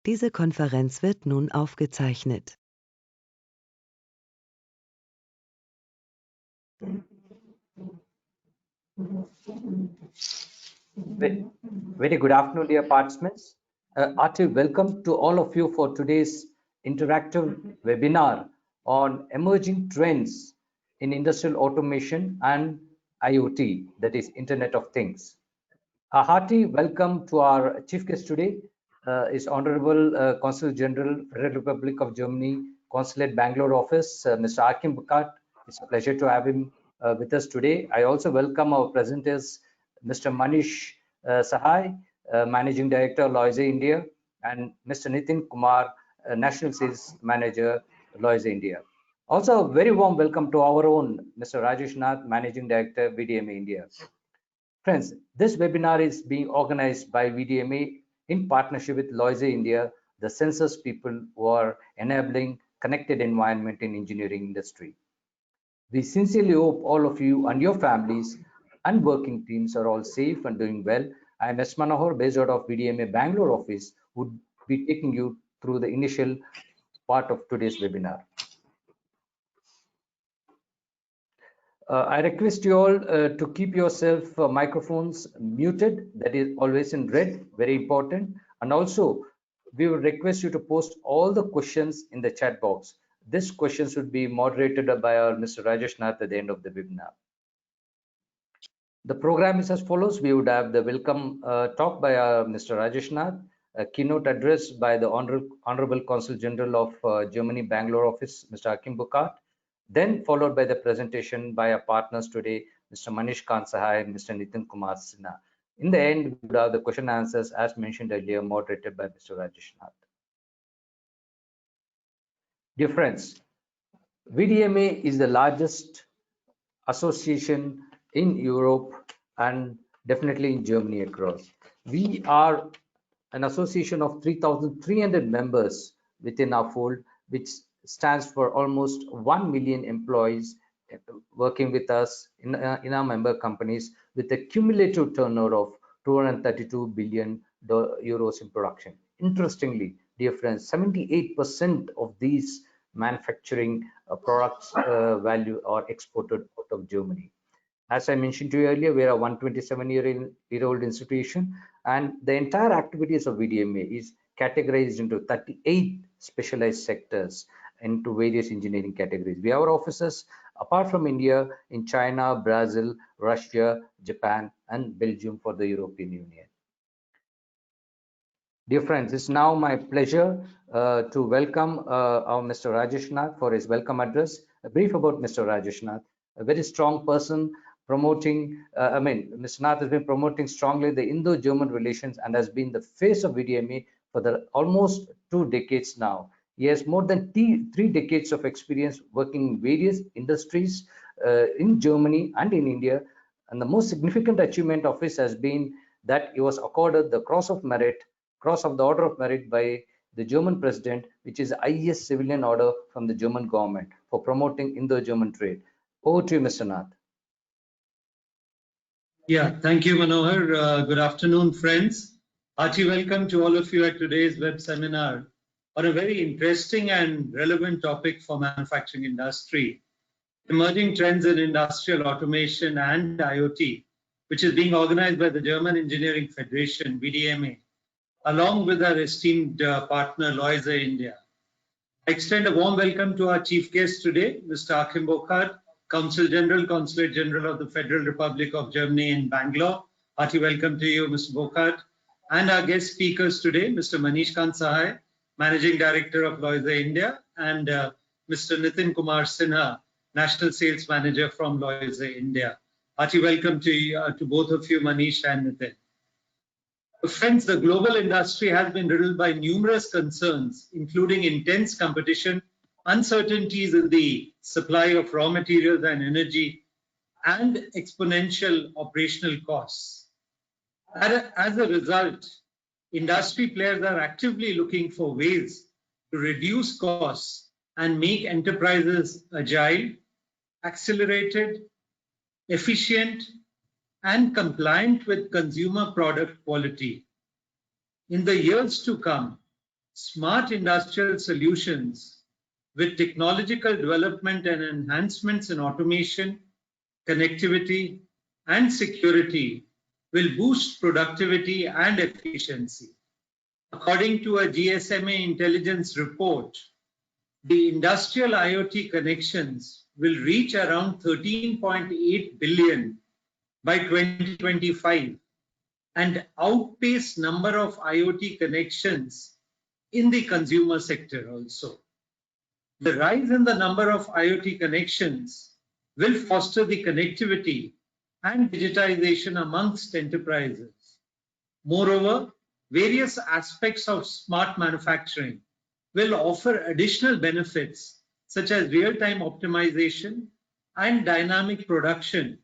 Diese Konferenz wird nun aufgezeichnet. Very good afternoon, dear participants. Hearty welcome to all of you for today's interactive webinar on emerging trends in industrial automation and IoT, that is Internet of Things. A hearty welcome to our chief guest today is Honorable Consul General, Federal Republic of Germany, Consulate Bangalore office, Mr. Akim Bukat. It's a pleasure to have him with us today. I also welcome our presenters, Mr. Manish Sahai, Managing Director, Loyse India, and Mr. Nitin Kumar, National Sales Manager, Loyse India. Also, a very warm welcome to our own Mr. Rajesh Nath, Managing Director, VDMA India. Friends, this webinar is being organized by VDMA in partnership with Loyse India, the census people who are enabling connected environment in engineering industry. We sincerely hope all of you and your families and working teams are all safe and doing well. I am S. Manohar, based out of VDMA Bangalore office, would be taking you through the initial part of today's webinar. I request you all to keep yourself microphones muted, that is always in red, very important. And also, we would request you to post all the questions in the chat box. This question should be moderated by our Mr. Rajesh Nath at the end of the webinar. The program is as follows. We would have the welcome talk by Mr. Rajesh Nath, a keynote address by the Honorable Consul General of Germany, Bangalore office, Mr. Akim Bukat, then followed by the presentation by our partners today, Mr. Manish Kant Sahai and Mr. Nitin Kumar Sinha. In the end, we would have the question and answers as mentioned earlier, moderated by Mr. Rajesh Nath. Dear friends, VDMA is the largest association in Europe and definitely in Germany across. We are an association of 3,300 members within our fold, which stands for almost 1 million employees working with us in our member companies with a cumulative turnover of 232 billion euros in production. Interestingly, dear friends, 78% of these manufacturing products value are exported out of Germany. As I mentioned to you earlier, we are a 127-year-old institution, and the entire activities of VDMA is categorized into 38 specialized sectors into various engineering categories. We have our offices apart from India in China, Brazil, Russia, Japan, and Belgium for the European Union. Dear friends, it's now my pleasure to welcome our Mr. Rajesh Nath for his welcome address. A brief about Mr. Rajesh Nath, a very strong person promoting, Mr. Nath has been promoting strongly the Indo-German relations and has been the face of VDMA for the almost 2 decades now. He has more than 3 decades of experience working in various industries in Germany and in India. And the most significant achievement of his has been that he was accorded the Cross of the Order of Merit by the German president, which is the highest civilian order from the German government for promoting Indo-German trade. Over to you, Mr. Nath. Yeah, thank you, Manohar. Good afternoon, friends. Hearty welcome to all of you at today's web seminar on a very interesting and relevant topic for manufacturing industry, emerging trends in industrial automation and IoT, which is being organized by the German Engineering Federation, VDMA, along with our esteemed partner, Loyse India. I extend a warm welcome to our chief guest today, Mr. Akim Bukat, Consul General, Consulate General of the Federal Republic of Germany in Bangalore. Hearty welcome to you, Mr. Bukat. And our guest speakers today, Mr. Manish Kant Sahai, Managing Director of Loyse India, and Mr. Nitin Kumar Sinha, National Sales Manager from Loyse India. Hearty welcome to both of you, Manish and Nitin. Friends, the global industry has been riddled by numerous concerns, including intense competition, uncertainties in the supply of raw materials and energy, and exponential operational costs. As a result, industry players are actively looking for ways to reduce costs and make enterprises agile, accelerated, efficient, and compliant with consumer product quality. In the years to come, smart industrial solutions with technological development and enhancements in automation, connectivity, and security will boost productivity and efficiency. According to a GSMA intelligence report, the industrial IoT connections will reach around 13.8 billion by 2025 and outpace number of IoT connections in the consumer sector also. The rise in the number of IoT connections will foster the connectivity and digitization amongst enterprises. Moreover, various aspects of smart manufacturing will offer additional benefits such as real-time optimization and dynamic production,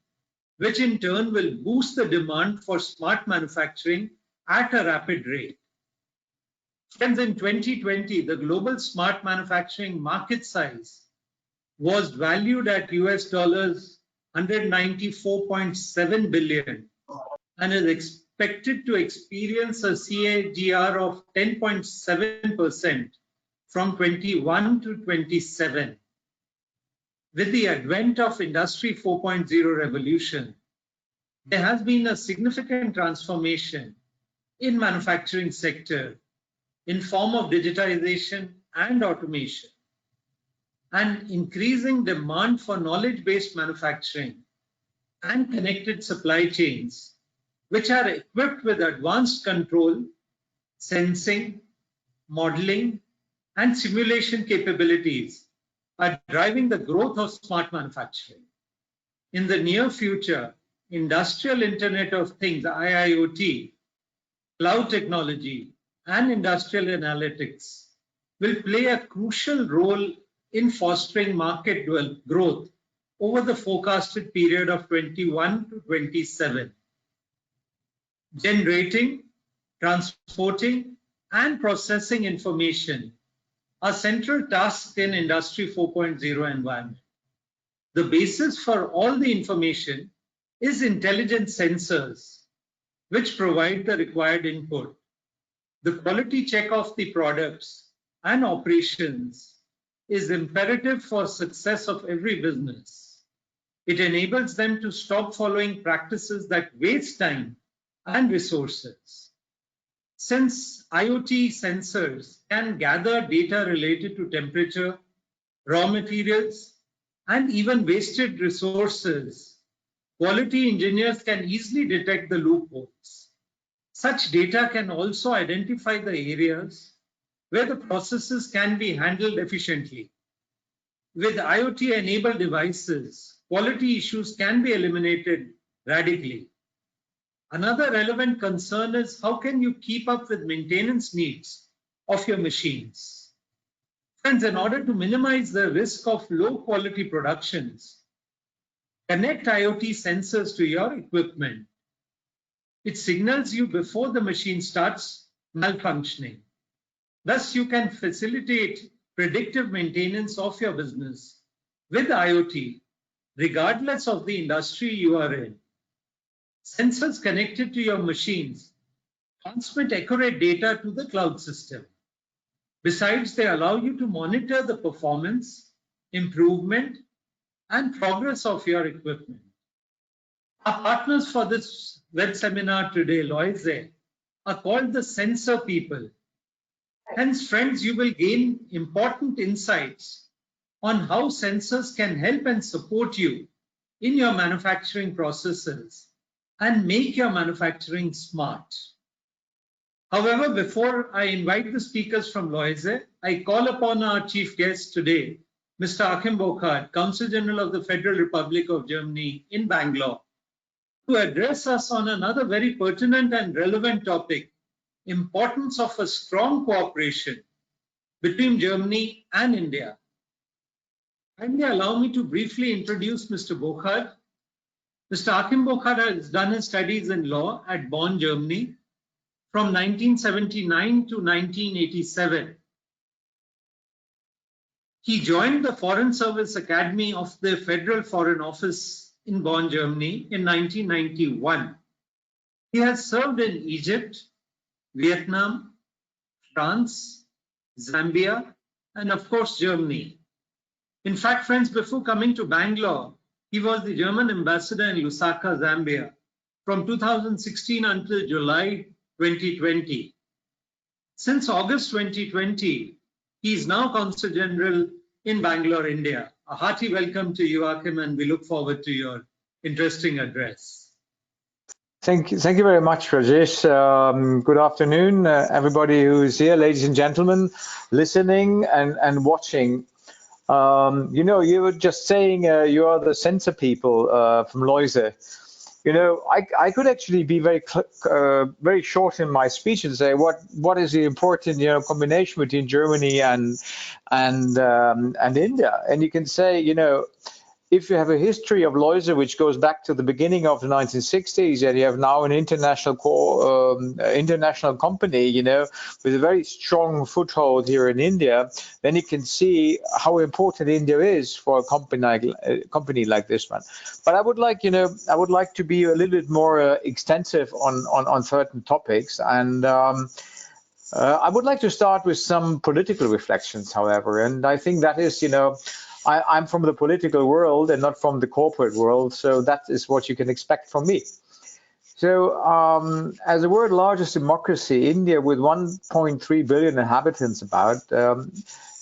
which in turn will boost the demand for smart manufacturing at a rapid rate. Friends, in 2020, the global smart manufacturing market size was valued at US $194.7 billion and is expected to experience a CAGR of 10.7% from 21 to 27. With the advent of Industry 4.0 revolution, there has been a significant transformation in manufacturing sector in form of digitization and automation, and increasing demand for knowledge-based manufacturing and connected supply chains, which are equipped with advanced control, sensing, modeling, and simulation capabilities are driving the growth of smart manufacturing. In the near future, Industrial Internet of Things, IIoT, cloud technology, and industrial analytics will play a crucial role in fostering market growth over the forecasted period of 21 to 27. Generating, transporting, and processing information are central tasks in Industry 4.0 environment. The basis for all the information is intelligent sensors, which provide the required input. The quality check of the products and operations is imperative for success of every business. It enables them to stop following practices that waste time and resources. Since IoT sensors can gather data related to temperature, raw materials, and even wasted resources, quality engineers can easily detect the loopholes. Such data can also identify the areas where the processes can be handled efficiently. With IoT-enabled devices, quality issues can be eliminated radically. Another relevant concern is how can you keep up with maintenance needs of your machines? Friends, in order to minimize the risk of low quality productions, connect IoT sensors to your equipment. It signals you before the machine starts malfunctioning. Thus, you can facilitate predictive maintenance of your business with IoT, regardless of the industry you are in. Sensors connected to your machines transmit accurate data to the cloud system. Besides, they allow you to monitor the performance, improvement, and progress of your equipment. Our partners for this web seminar today, Loise, are called the Sensor People. Hence, friends, you will gain important insights on how sensors can help and support you in your manufacturing processes and make your manufacturing smart. However, before I invite the speakers from Loise, I call upon our chief guest today, Mr. Achim Burkhardt, Consul General of the Federal Republic of Germany in Bangalore, to address us on another very pertinent and relevant topic, importance of a strong cooperation between Germany and India. Kindly allow me to briefly introduce Mr. Burkhardt. Mr. Achim Burkhardt has done his studies in law at Bonn, Germany from 1979 to 1987. He joined the Foreign Service Academy of the Federal Foreign Office in Bonn, Germany in 1991. He has served in Egypt, Vietnam, France, Zambia, and of course, Germany. In fact, friends, before coming to Bangalore, he was the German ambassador in Lusaka, Zambia, from 2016 until July 2020. Since August 2020, he is now Consul General in Bangalore, India. A hearty welcome to you, Akim, and we look forward to your interesting address. Thank you very much, Rajesh. Good afternoon, everybody who's here, ladies and gentlemen, listening and watching. You know, you were just saying you are the censor people from Loise. You know, I could actually be very short in my speech and say what is the important combination between Germany and India, and you can say if you have a history of Loise which goes back to the beginning of the 1960s, and you have now an international company, with a very strong foothold here in India, then you can see how important India is for a company like this one. But I would like, I would like to be a little bit more extensive on certain topics, and I would like to start with some political reflections, however, and I think that is, I'm from the political world and not from the corporate world, so that is what you can expect from me. So, as the world's largest democracy, India, with 1.3 billion inhabitants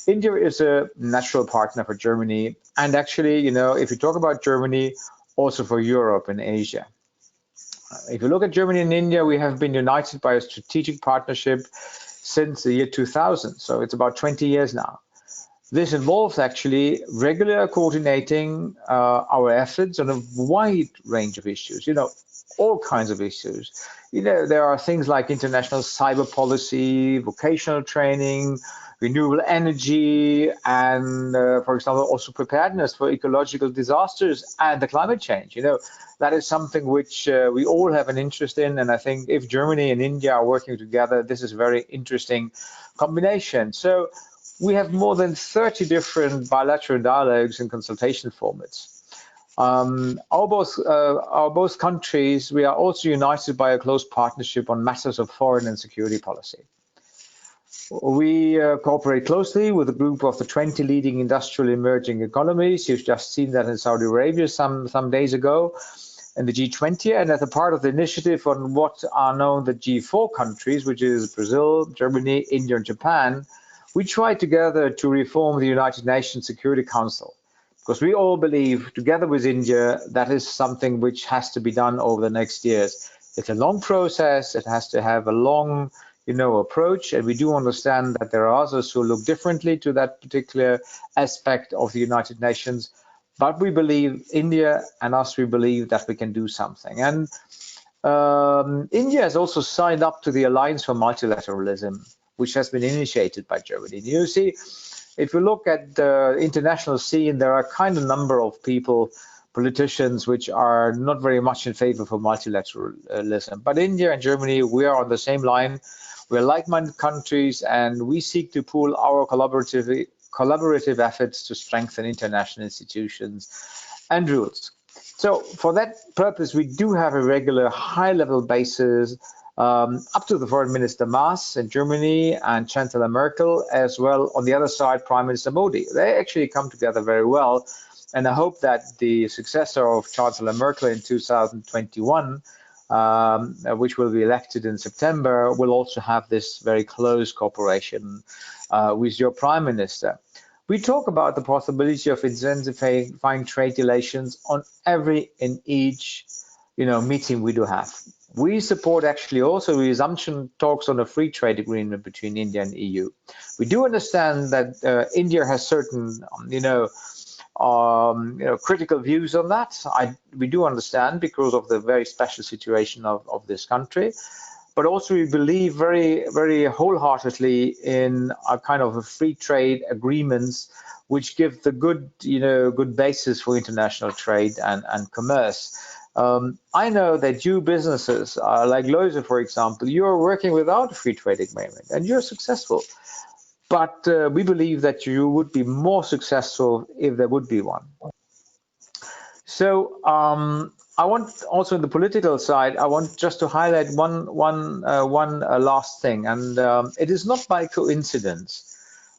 India is a natural partner for Germany, and actually, if you talk about Germany, also for Europe and Asia. If you look at Germany and India, we have been united by a strategic partnership since the year 2000, so it's about 20 years now. This involves actually regular coordinating our efforts on a wide range of issues, all kinds of issues. There are things like international cyber policy, vocational training, renewable energy, and, for example, also preparedness for ecological disasters and the climate change. That is something which we all have an interest in, and I think if Germany and India are working together, this is a very interesting combination. So we have more than 30 different bilateral dialogues and consultation formats. Our both countries, we are also united by a close partnership on matters of foreign and security policy. We cooperate closely with a group of the 20 leading industrial emerging economies. You've just seen that in Saudi Arabia some days ago, and the G20, and as a part of the initiative on what are known the G4 countries, which is Brazil, Germany, India, and Japan, we try together to reform the United Nations Security Council, because we all believe, together with India, that is something which has to be done over the next years. It's a long process. It has to have a long, approach, and we do understand that there are others who look differently to that particular aspect of the United Nations. But we believe, India and us, we believe that we can do something. And India has also signed up to the Alliance for Multilateralism, which has been initiated by Germany. You see, if you look at the international scene, there are kind of a number of people, politicians, which are not very much in favor for multilateralism. But India and Germany, we are on the same line. We're like-minded countries, and we seek to pool our collaborative efforts to strengthen international institutions and rules. So for that purpose, we do have a regular high-level basis up to the Foreign Minister Maas in Germany and Chancellor Merkel, as well on the other side, Prime Minister Modi. They actually come together very well, and I hope that the successor of Chancellor Merkel in 2021, which will be elected in September, will also have this very close cooperation with your Prime Minister. We talk about the possibility of intensifying trade relations on every and each meeting we do have. We support actually also resumption talks on a free trade agreement between India and EU. We do understand that India has certain, critical views on that. We do understand because of the very special situation of this country, but also we believe very, very wholeheartedly in a kind of a free trade agreements which give the good, good basis for international trade and commerce. I know that you businesses like Loise, for example, you're working without a free trade agreement and you're successful. But we believe that you would be more successful if there would be one. So I want also in the political side, I want just to highlight one last thing, and it is not by coincidence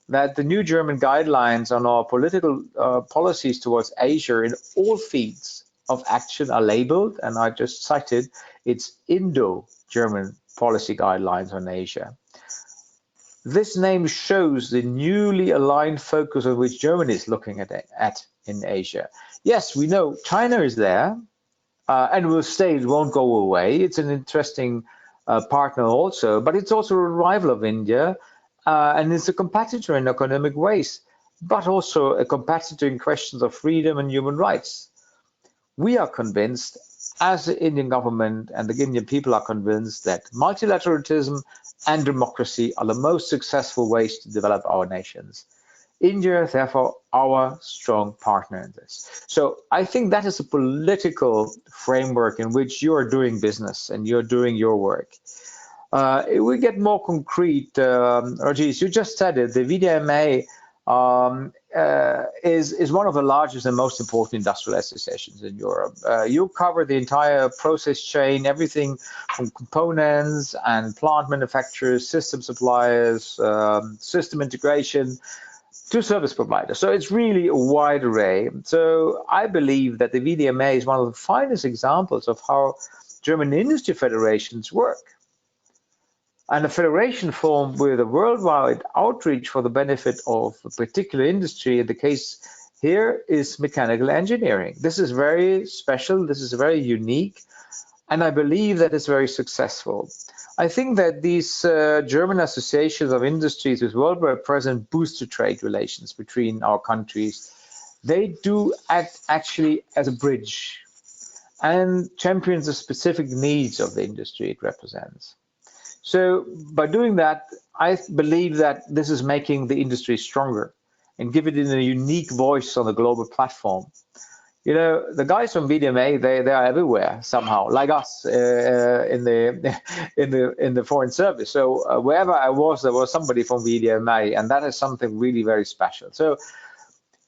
that the new German guidelines on our political policies towards Asia in all fields of action are labeled, and I just cited, it's Indo-German policy guidelines on Asia. This name shows the newly aligned focus on which Germany is looking at in Asia. Yes, we know China is there, and will stay, it won't go away. It's an interesting partner also, but it's also a rival of India, and it's a competitor in economic ways, but also a competitor in questions of freedom and human rights. We are convinced, as the Indian government and the Indian people are convinced, that multilateralism and democracy are the most successful ways to develop our nations. India, therefore, our strong partner in this. So I think that is a political framework in which you are doing business and you're doing your work. We get more concrete, Rajesh, you just said it, the VDMA is one of the largest and most important industrial associations in Europe. You cover the entire process chain, everything from components and plant manufacturers, system suppliers, system integration, to service providers. So it's really a wide array. So I believe that the VDMA is one of the finest examples of how German industry federations work. And a federation formed with a worldwide outreach for the benefit of a particular industry. In the case here is mechanical engineering. This is very special. This is very unique. And I believe that it's very successful. I think that these German associations of industries with worldwide presence boost the trade relations between our countries. They do act actually as a bridge and champions the specific needs of the industry it represents. So by doing that, I believe that this is making the industry stronger and give it a unique voice on the global platform. You know, the guys from VDMA, they are everywhere somehow, like us in the foreign service. So wherever I was, there was somebody from VDMA, and that is something really very special. So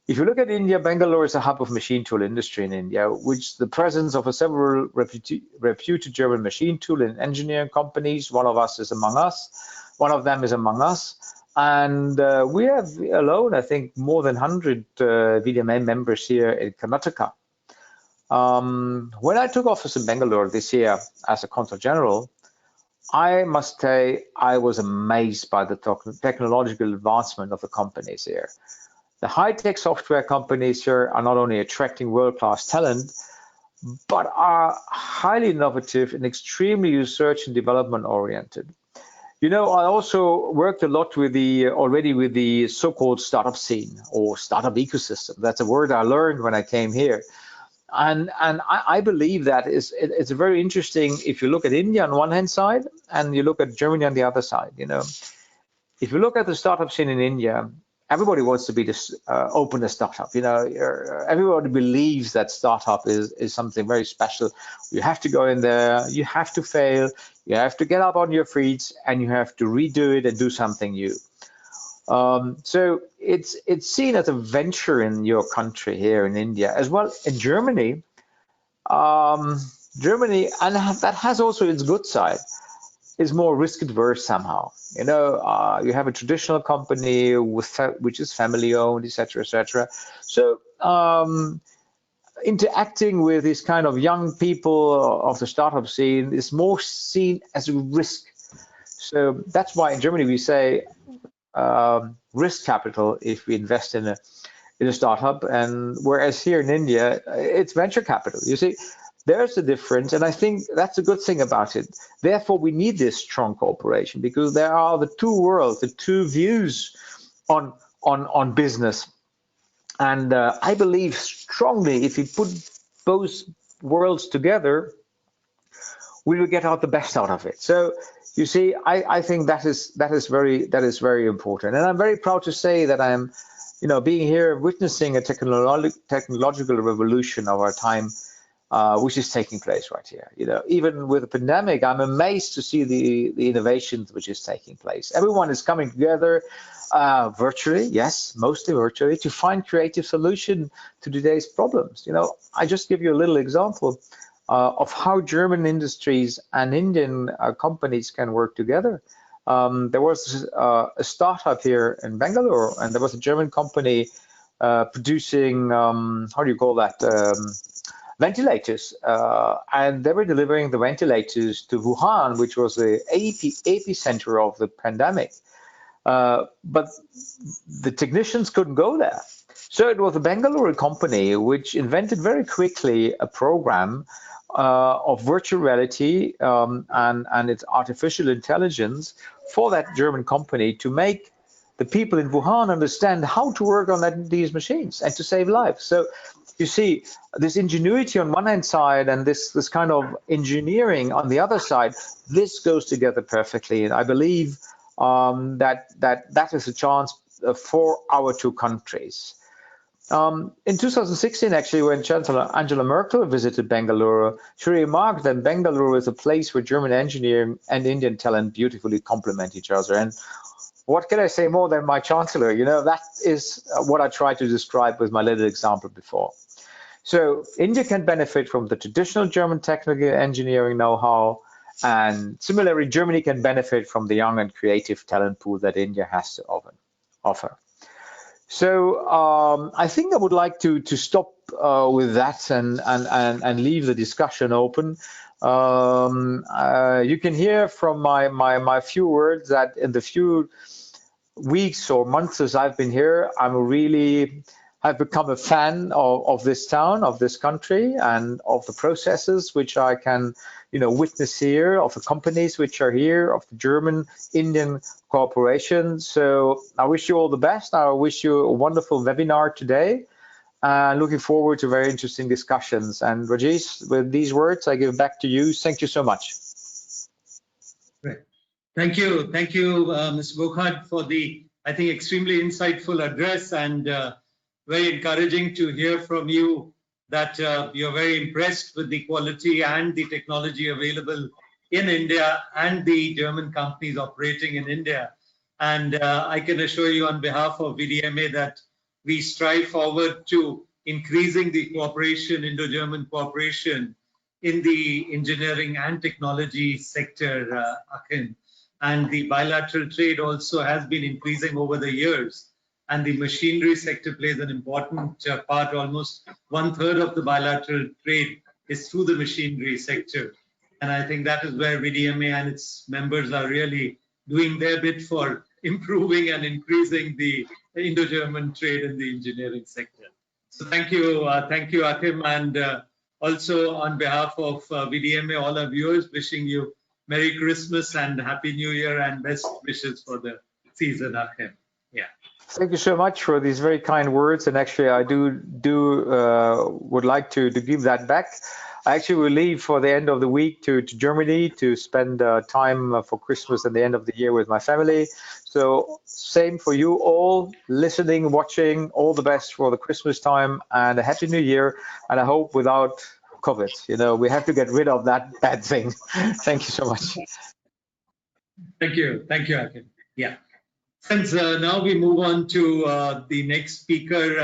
if you look at India, Bangalore is a hub of machine tool industry in India, which the presence of several reputed German machine tool and engineering companies. One of us is among us. One of them is among us. And we have alone, I think, more than 100 VDMA members here in Karnataka. When I took office in Bangalore this year as a consul general, I must say I was amazed by the technological advancement of the companies here. The high-tech software companies here are not only attracting world-class talent, but are highly innovative and extremely research and development oriented. You know, I also worked a lot with the so-called startup scene or startup ecosystem. That's a word I learned when I came here. And I believe that it's very interesting if you look at India on one hand side and you look at Germany on the other side. You know, if you look at the startup scene in India, everybody wants to be this open a startup. You know, everybody believes that startup is something very special. You have to go in there, you have to fail, you have to get up on your feet, and you have to redo it and do something new. So it's seen as a venture in your country here in India as well. In Germany, Germany, and that has also its good side, is more risk adverse somehow. You know, you have a traditional company which is family owned, etc., etc. So interacting with these kind of young people of the startup scene is more seen as a risk. So that's why in Germany we say risk capital if we invest in a startup, and whereas here in India it's venture capital. You see, there's a difference, and I think that's a good thing about it. Therefore, we need this strong cooperation because there are the two worlds, the two views on business. And I believe strongly if we put both worlds together, we will get out the best out of it. So you see, I think that is very important, and I'm very proud to say that I'm, you know, being here witnessing a technological revolution of our time. Which is taking place right here. You know, even with the pandemic, I'm amazed to see the innovations which is taking place. Everyone is coming together virtually, yes, mostly virtually, to find creative solution to today's problems. You know, I just give you a little example of how German industries and Indian companies can work together. there was a startup here in Bangalore, and there was a German company producing, how do you call that, ventilators, and they were delivering the ventilators to Wuhan, which was the epicenter of the pandemic. But the technicians couldn't go there. So it was a Bangalore company which invented very quickly a program of virtual reality and its artificial intelligence for that German company to make the people in Wuhan understand how to work on these machines and to save lives. So you see this ingenuity on one hand side and this kind of engineering on the other side, this goes together perfectly. And I believe that is a chance for our two countries. In 2016, actually, when Chancellor Angela Merkel visited Bangalore, she remarked that Bangalore is a place where German engineering and Indian talent beautifully complement each other. And what can I say more than my Chancellor? You know, that is what I tried to describe with my little example before. So India can benefit from the traditional German technical engineering know-how, and similarly, Germany can benefit from the young and creative talent pool that India has to offer. So I think I would like to stop with that and leave the discussion open. You can hear from my few words that in the few weeks or months as I've been here, I've become a fan of this town, of this country, and of the processes which I can, witness here, of the companies which are here, of the German-Indian cooperation. So I wish you all the best. I wish you a wonderful webinar today. Looking forward to very interesting discussions. And Rajesh, with these words, I give back to you. Thank you so much. Great. Thank you, Mr. Burkhardt, for the, I think, extremely insightful address, and very encouraging to hear from you that you're very impressed with the quality and the technology available in India and the German companies operating in India. And I can assure you on behalf of VDMA that we strive forward to increasing the cooperation, Indo-German cooperation in the engineering and technology sector, Akin. And the bilateral trade also has been increasing over the years. And the machinery sector plays an important part. Almost 1/3 of the bilateral trade is through the machinery sector. And I think that is where VDMA and its members are really doing their bit for improving and increasing the Indo-German trade in the engineering sector. So thank you, Akim. And also on behalf of VDMA, all our viewers, wishing you Merry Christmas and Happy New Year and best wishes for the season, Akim. Yeah. Thank you so much for these very kind words. And actually, I would like to give that back. I actually will leave for the end of the week to Germany to spend time for Christmas and the end of the year with my family. So same for you all listening, watching. All the best for the Christmas time and a Happy New Year. And I hope without COVID, we have to get rid of that bad thing. Thank you so much. Thank you, Akin. Yeah. Friends, now we move on to the next speaker,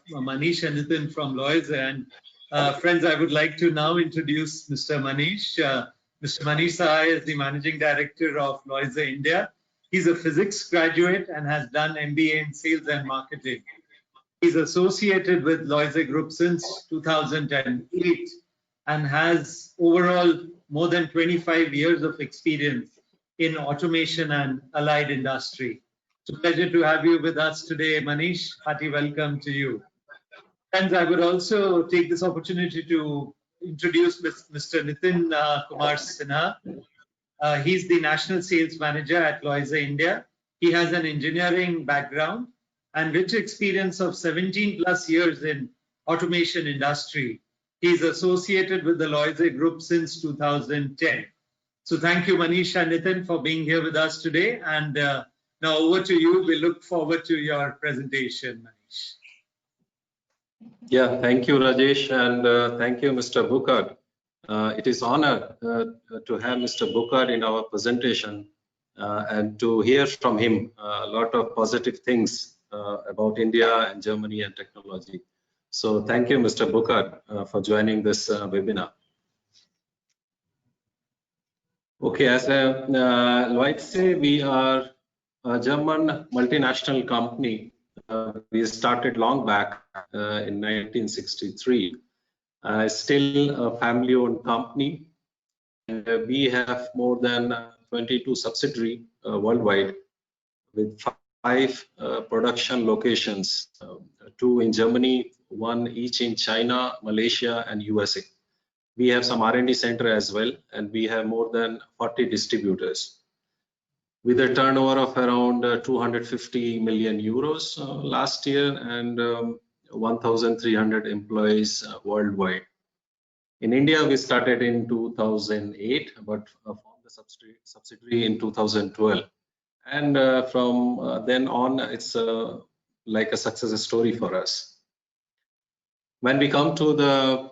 Manish and Nitin from Loyze. And friends, I would like to now introduce Mr. Manish. Mr. Manish Sahai is the Managing Director of Loyze India. He's a physics graduate and has done MBA in Sales and Marketing. He's associated with Loyze Group since 2008 and has overall more than 25 years of experience in automation and allied industry. It's a pleasure to have you with us today, Manish. Hearty welcome to you. And I would also take this opportunity to introduce Mr. Nitin Kumar Sinha. He's the National Sales Manager at Loyze India. He has an engineering background and rich experience of 17+ years in automation industry. He's associated with the Loyze Group since 2010. So thank you, Manish and Nitin, for being here with us today. And now over to you. We look forward to your presentation, Manish. Yeah, thank you, Rajesh, and thank you, Mr. Burkhardt. It is honor to have Mr. Burkhardt in our presentation and to hear from him a lot of positive things about India and Germany and technology. So thank you, Mr. Burkhardt, for joining this webinar. Okay, as Lloyd say, we are a German multinational company. We started long back in 1963. Still a family-owned company, and we have more than 22 subsidiaries worldwide, with 5 production locations, 2 in Germany, 1 each in China, Malaysia, and USA. We have some R&D center as well, and we have more than 40 distributors with a turnover of around 250 million euros last year, and 1,300 employees worldwide. In India, we started in 2008, but formed the subsidiary in 2012. And from then on, it's like a success story for us. When we come to the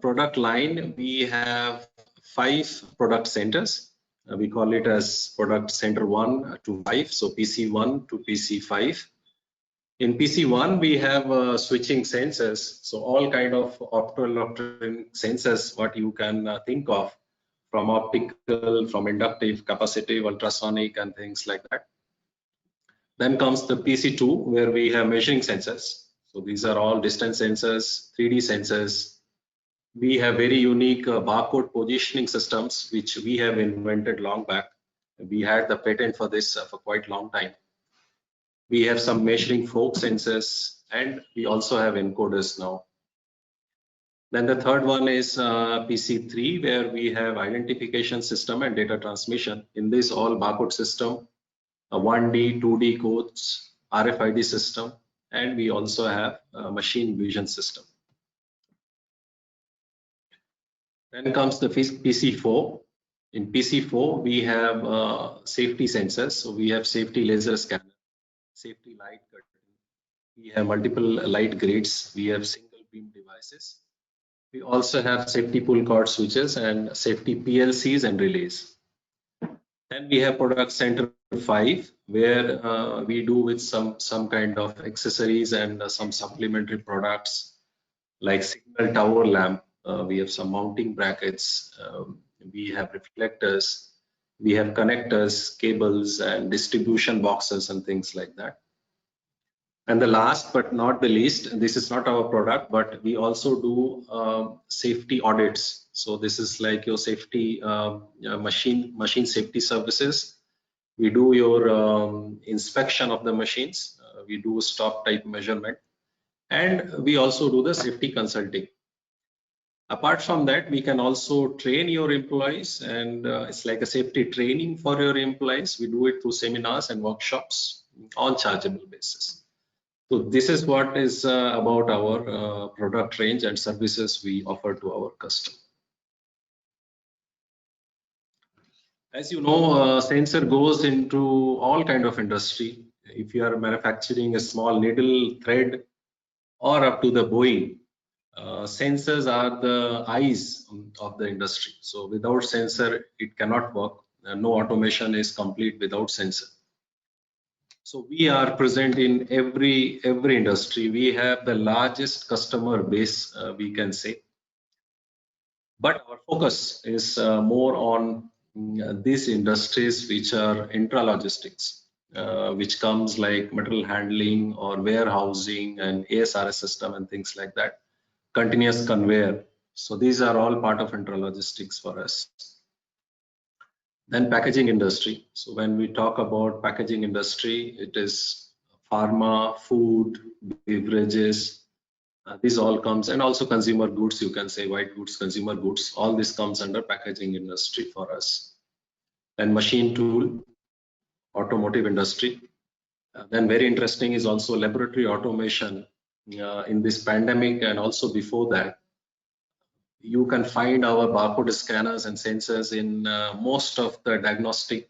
product line, we have 5 product centers. We call it as product center 1 to 5, so PC1 to PC5. In PC1, we have switching sensors, so all kind of optoelectronic sensors what you can think of, from optical, from inductive, capacitive, ultrasonic, and things like that. Then comes the PC2, where we have measuring sensors. So these are all distance sensors, 3D sensors. We have very unique barcode positioning systems, which we have invented long back. We had the patent for this for quite a long time. We have some measuring fork sensors, and we also have encoders now. Then the third one is PC3, where we have identification system and data transmission. In this, all barcode system, 1D, 2D codes, RFID system, and we also have a machine vision system. Then comes the PC4. In PC4, we have safety sensors. So we have safety laser scanner, safety light curtain. We have multiple light grids. We have single beam devices. We also have safety pull cord switches and safety PLCs and relays. Then we have product center 5, where we do with some kind of accessories and some supplementary products like signal tower lamp. We have some mounting brackets. We have reflectors. We have connectors, cables, and distribution boxes and things like that. And the last but not the least, this is not our product, but we also do safety audits. So this is like your safety machine safety services. We do your inspection of the machines. We do stop type measurement, and we also do the safety consulting. Apart from that, we can also train your employees, and it's like a safety training for your employees. We do it through seminars and workshops on chargeable basis. So this is what is about our product range and services we offer to our customer. As you know, sensor goes into all kind of industry. If you are manufacturing a small needle, thread, or up to the Boeing, sensors are the eyes of the industry. So without sensor, it cannot work. No automation is complete without sensor. So we are present in every industry. We have the largest customer base, we can say. But our focus is more on these industries which are intralogistics, which comes like material handling or warehousing and ASRS system and things like that, continuous conveyor. So these are all part of intralogistics for us. Then packaging industry. So when we talk about packaging industry, it is pharma, food, beverages. This all comes, and also consumer goods, you can say white goods, consumer goods. All this comes under packaging industry for us. And machine tool, automotive industry. Then very interesting is also laboratory automation. In this pandemic and also before that, you can find our barcode scanners and sensors in most of the diagnostic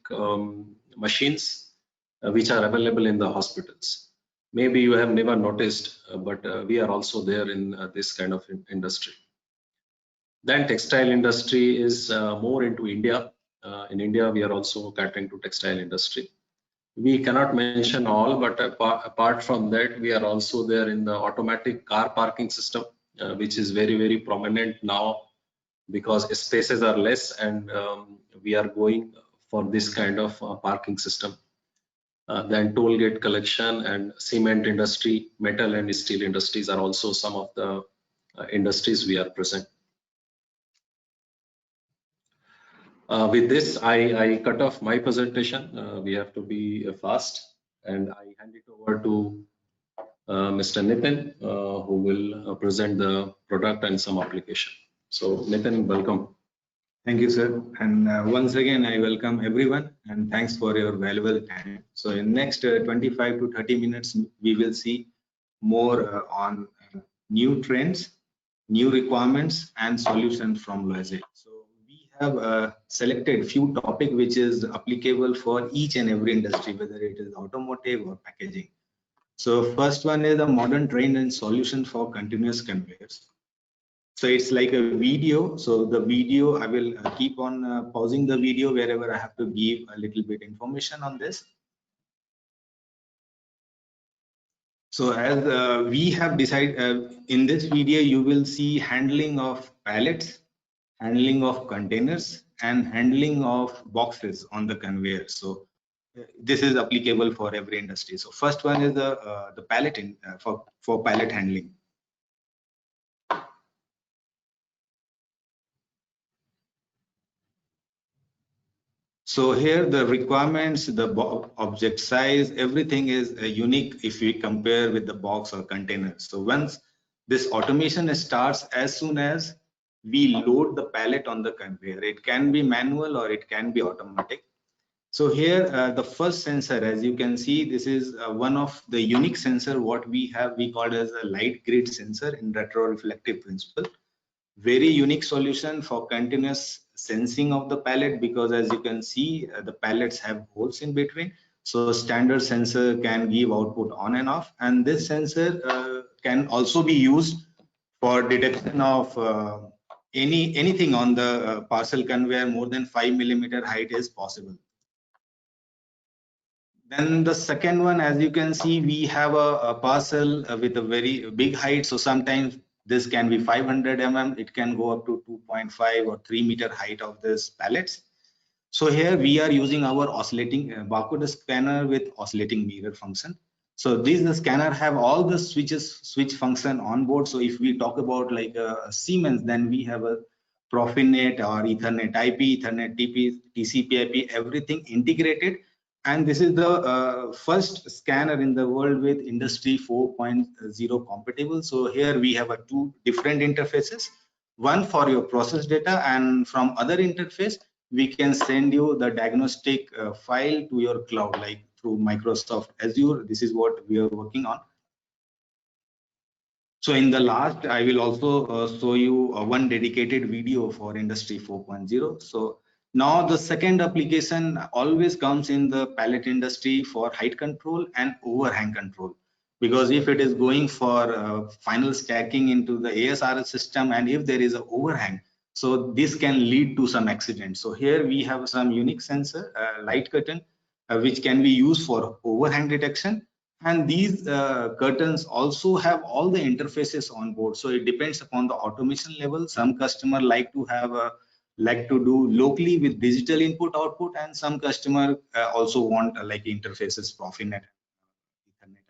machines which are available in the hospitals. Maybe you have never noticed, but we are also there in this kind of industry. Then textile industry is more into India. In India, we are also catering to textile industry. We cannot mention all, but apart from that, we are also there in the automatic car parking system, which is very, very prominent now because spaces are less, and we are going for this kind of parking system. Then toll gate collection and cement industry, metal and steel industries are also some of the industries we are present. With this, I cut off my presentation. We have to be fast, and I hand it over to Mr. Nitin, who will present the product and some application. So Nitin, welcome. Thank you, sir. And once again, I welcome everyone and thanks for your valuable time. So in next 25 to 30 minutes, we will see more on new trends, new requirements and solutions from Loisel. So we have selected few topic which is applicable for each and every industry, whether it is automotive or packaging. So first one is the modern trend and solution for continuous conveyors. So it's like a video. So the video, I will keep on pausing the video wherever I have to give a little bit information on this. So as we have decided in this video, you will see handling of pallets, handling of containers, and handling of boxes on the conveyor. So this is applicable for every industry. So first one is the pallet for pallet handling. So here the requirements, the object size, everything is unique if we compare with the box or container. So once this automation starts as soon as we load the pallet on the conveyor, it can be manual or it can be automatic. So here the first sensor, as you can see, this is one of the unique sensor what we have, we call as a light grid sensor in retroreflective principle. Very unique solution for continuous sensing of the pallet, because as you can see the pallets have holes in between, so standard sensor can give output on and off, and this sensor can also be used for detection of anything on the parcel conveyor more than 5 mm height is possible. Then the second one, as you can see, we have a parcel with a very big height, so sometimes this can be 500 mm, it can go up to 2.5 or 3 meter height of this pallets. So here we are using our oscillating barcode scanner with oscillating mirror function. So this scanner have all the switch function on board. So if we talk about like a Siemens, then we have a Profinet or Ethernet IP, Ethernet TP, TCP IP, everything integrated. And this is the first scanner in the world with Industry 4.0 compatible. So here we have two different interfaces, one for your process data, and from other interface, we can send you the diagnostic file to your cloud, like through Microsoft Azure. This is what we are working on. So in the last, I will also show you one dedicated video for Industry 4.0. So now the second application always comes in the pallet industry for height control and overhang control, because if it is going for final stacking into the ASRS system, and if there is an overhang, so this can lead to some accident. So here we have some unique sensor, light curtain, which can be used for overhang detection. And these curtains also have all the interfaces on board. So it depends upon the automation level. Some customer like to have do locally with digital input output, and some customer also want like interfaces Profinet, Ethernet.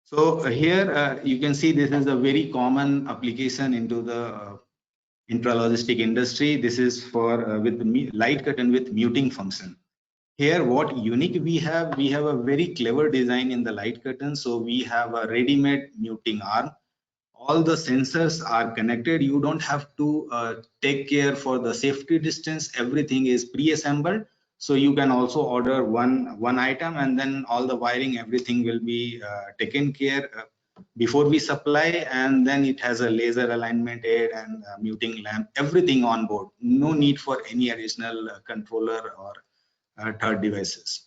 So here you can see this is a very common application into the intralogistic industry. This is for with the light curtain with muting function. Here what unique we have a very clever design in the light curtain. So we have a ready-made muting arm. All the sensors are connected. You don't have to take care for the safety distance. Everything is pre-assembled. So you can also order one item, and then all the wiring, everything will be taken care before we supply. And then it has a laser alignment aid and muting lamp, everything on board. No need for any additional controller or third devices.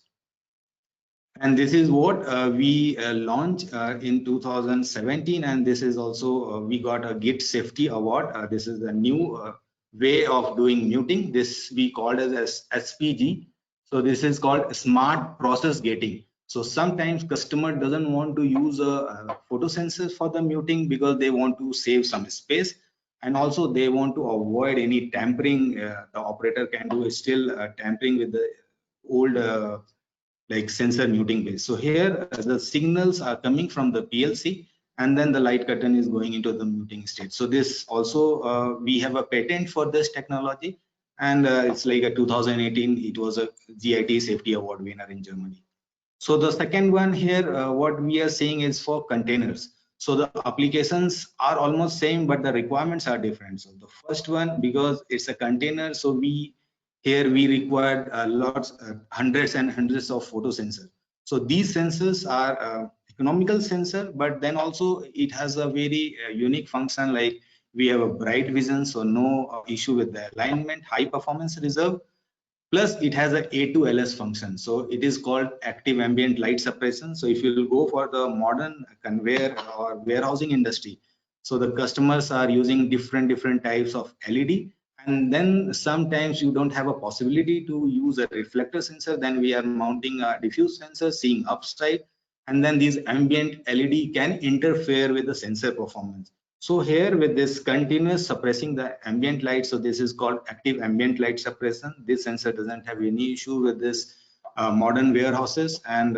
And this is what we launched in 2017, and this is also we got a Git Safety Award. This is a new way of doing muting. This we called as SPG. So this is called Smart Process Gating. So sometimes customer doesn't want to use a photosensor for the muting because they want to save some space. And also they want to avoid any tampering. The operator can do still tampering with the old like sensor muting base. So here the signals are coming from the PLC, and then the light curtain is going into the muting state. So this also we have a patent for this technology, and it's like a 2018 it was a GIT safety award winner in Germany. So the second one here, what we are seeing is for containers. So the applications are almost same, but the requirements are different. So the first one, because it's a container, so we required lots, hundreds and hundreds of photo sensors. So these sensors are economical sensor, but then also it has a very unique function, like we have a bright vision, so no issue with the alignment, high performance reserve. Plus it has a A2LS function, so it is called active ambient light suppression. So if you will go for the modern conveyor or warehousing industry, so the customers are using different types of LED, and then sometimes you don't have a possibility to use a reflector sensor, then we are mounting a diffuse sensor seeing upside, and then these ambient LED can interfere with the sensor performance. So here with this continuous suppressing the ambient light, so this is called active ambient light suppression. This sensor doesn't have any issue with this modern warehouses, and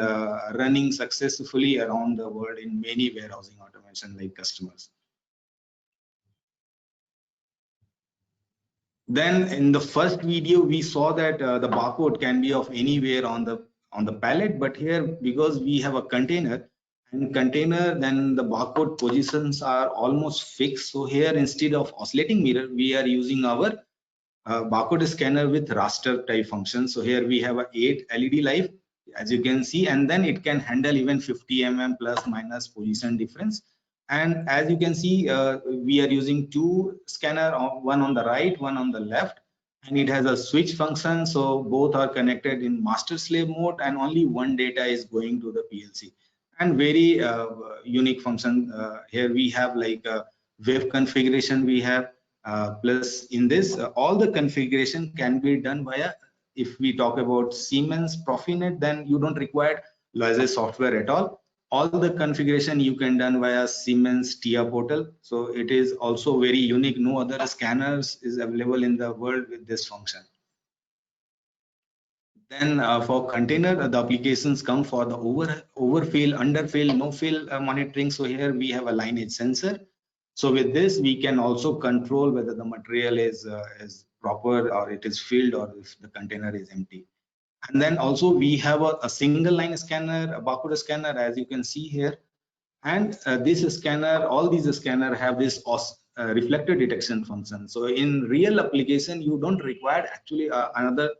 running successfully around the world in many warehousing automation like customers. Then in the first video we saw that the barcode can be of anywhere on the pallet, but here because we have a container, and container, then the barcode positions are almost fixed. So here instead of oscillating mirror, we are using our barcode scanner with raster type function. So here we have a 8 LED life, as you can see, and then it can handle even 50 mm plus minus position difference. And as you can see, we are using two scanner, one on the right, one on the left, and it has a switch function. So both are connected in master slave mode, and only one data is going to the PLC. And very unique function here we have like a web configuration we have, plus in this all the configuration can be done via, if we talk about Siemens Profinet, then you don't require Loise software at all the configuration you can done via Siemens TIA portal. So it is also very unique, no other scanners is available in the world with this function. Then for container, the applications come for the overfill, underfill, no fill monitoring. So here we have a lineage sensor. So with this, we can also control whether the material is proper or it is filled, or if the container is empty. And then also we have a single line scanner, a barcode scanner, as you can see here. And this scanner, all these scanners have this reflector detection function. So in real application, you don't require actually another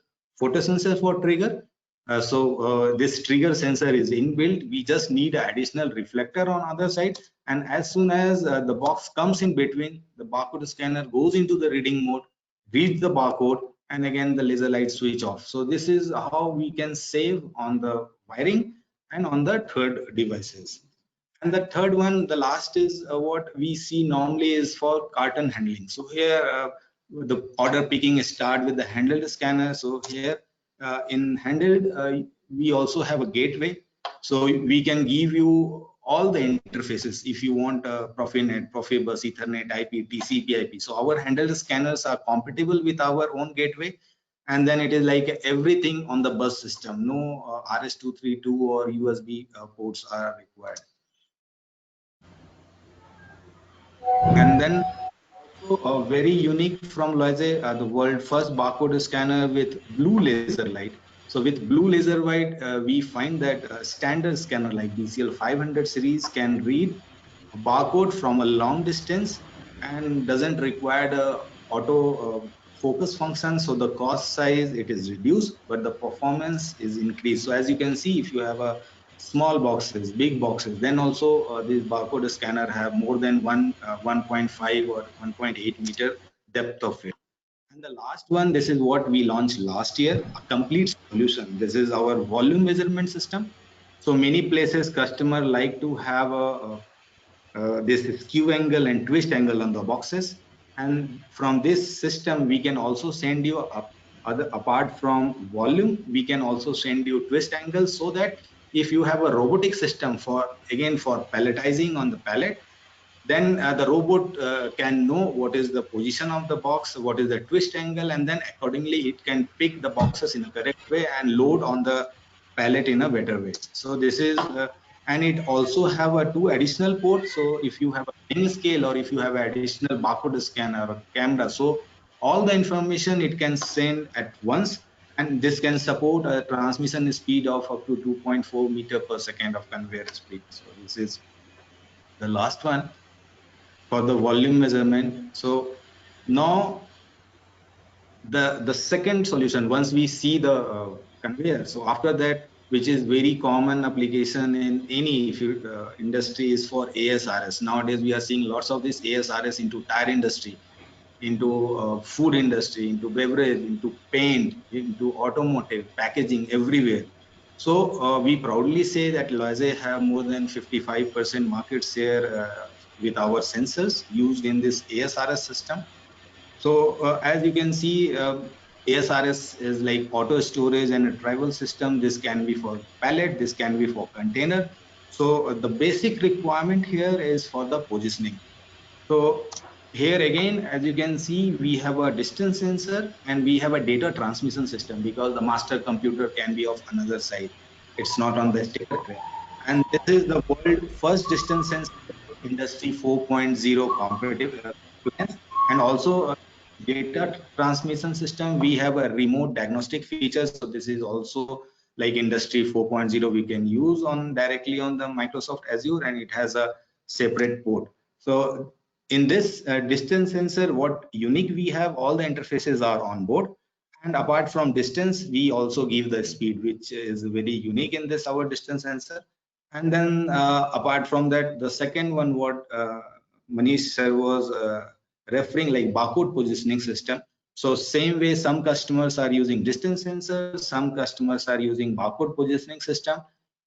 photosensor for trigger. This trigger sensor is inbuilt. We just need an additional reflector on other side, and as soon as the box comes in between, the barcode scanner goes into the reading mode, reads the barcode, and again the laser light switch off. So this is how we can save on the wiring and on the third devices. And the third one, the last, is what we see normally is for carton handling. So here the order picking start with the handled scanner. So here in handled, we also have a gateway. So we can give you all the interfaces if you want Profinet, Profibus, Ethernet, IP, TCP, IP. So our handled scanners are compatible with our own gateway. And then it is like everything on the bus system. No RS-232 or USB ports are required. And then also very unique from Loise, the world first barcode scanner with blue laser light. So with blue laser light, we find that standard scanner like BCL 500 series can read a barcode from a long distance and doesn't require the auto focus function. So the cost size, it is reduced, but the performance is increased. So as you can see, if you have a small boxes, big boxes, then also this barcode scanner have more than 1.5 or 1.8 meter depth of field. And the last one, this is what we launched last year, a complete solution. This is our volume measurement system. So many places customer like to have this skew angle and twist angle on the boxes. And from this system, we can also send you apart from volume, we can also send you twist angle, so that if you have a robotic system for palletizing on the pallet, then the robot can know what is the position of the box, what is the twist angle, and then accordingly it can pick the boxes in a correct way and load on the pallet in a better way. So this is and it also have a 2 additional ports. So if you have a thin scale or if you have an additional barcode scanner or camera, so all the information it can send at once, and this can support a transmission speed of up to 2.4 meter per second of conveyor speed. So this is the last one for the volume measurement. So now the second solution, once we see the conveyor, so after that, which is very common application in any industry, is for ASRS. Nowadays we are seeing lots of this ASRS into tire industry, into food industry, into beverage, into paint, into automotive, packaging, everywhere. So we proudly say that Loisy have more than 55% market share with our sensors used in this ASRS system. So as you can see, ASRS is like auto storage and retrieval system. This can be for pallet, this can be for container. So the basic requirement here is for the positioning. So here again, as you can see, we have a distance sensor and we have a data transmission system, because the master computer can be of another side. It's not on the sticker tray. And this is the world first distance sensor industry 4.0 competitive and also data transmission system. We have a remote diagnostic feature. So this is also like industry 4.0 we can use on directly on the Microsoft Azure, and it has a separate port. So in this distance sensor, what unique we have, all the interfaces are on board, and apart from distance we also give the speed, which is very unique in this our distance sensor. And then apart from that, the second one what Manish sir was referring, like barcode positioning system. So same way, some customers are using distance sensors, some customers are using barcode positioning system.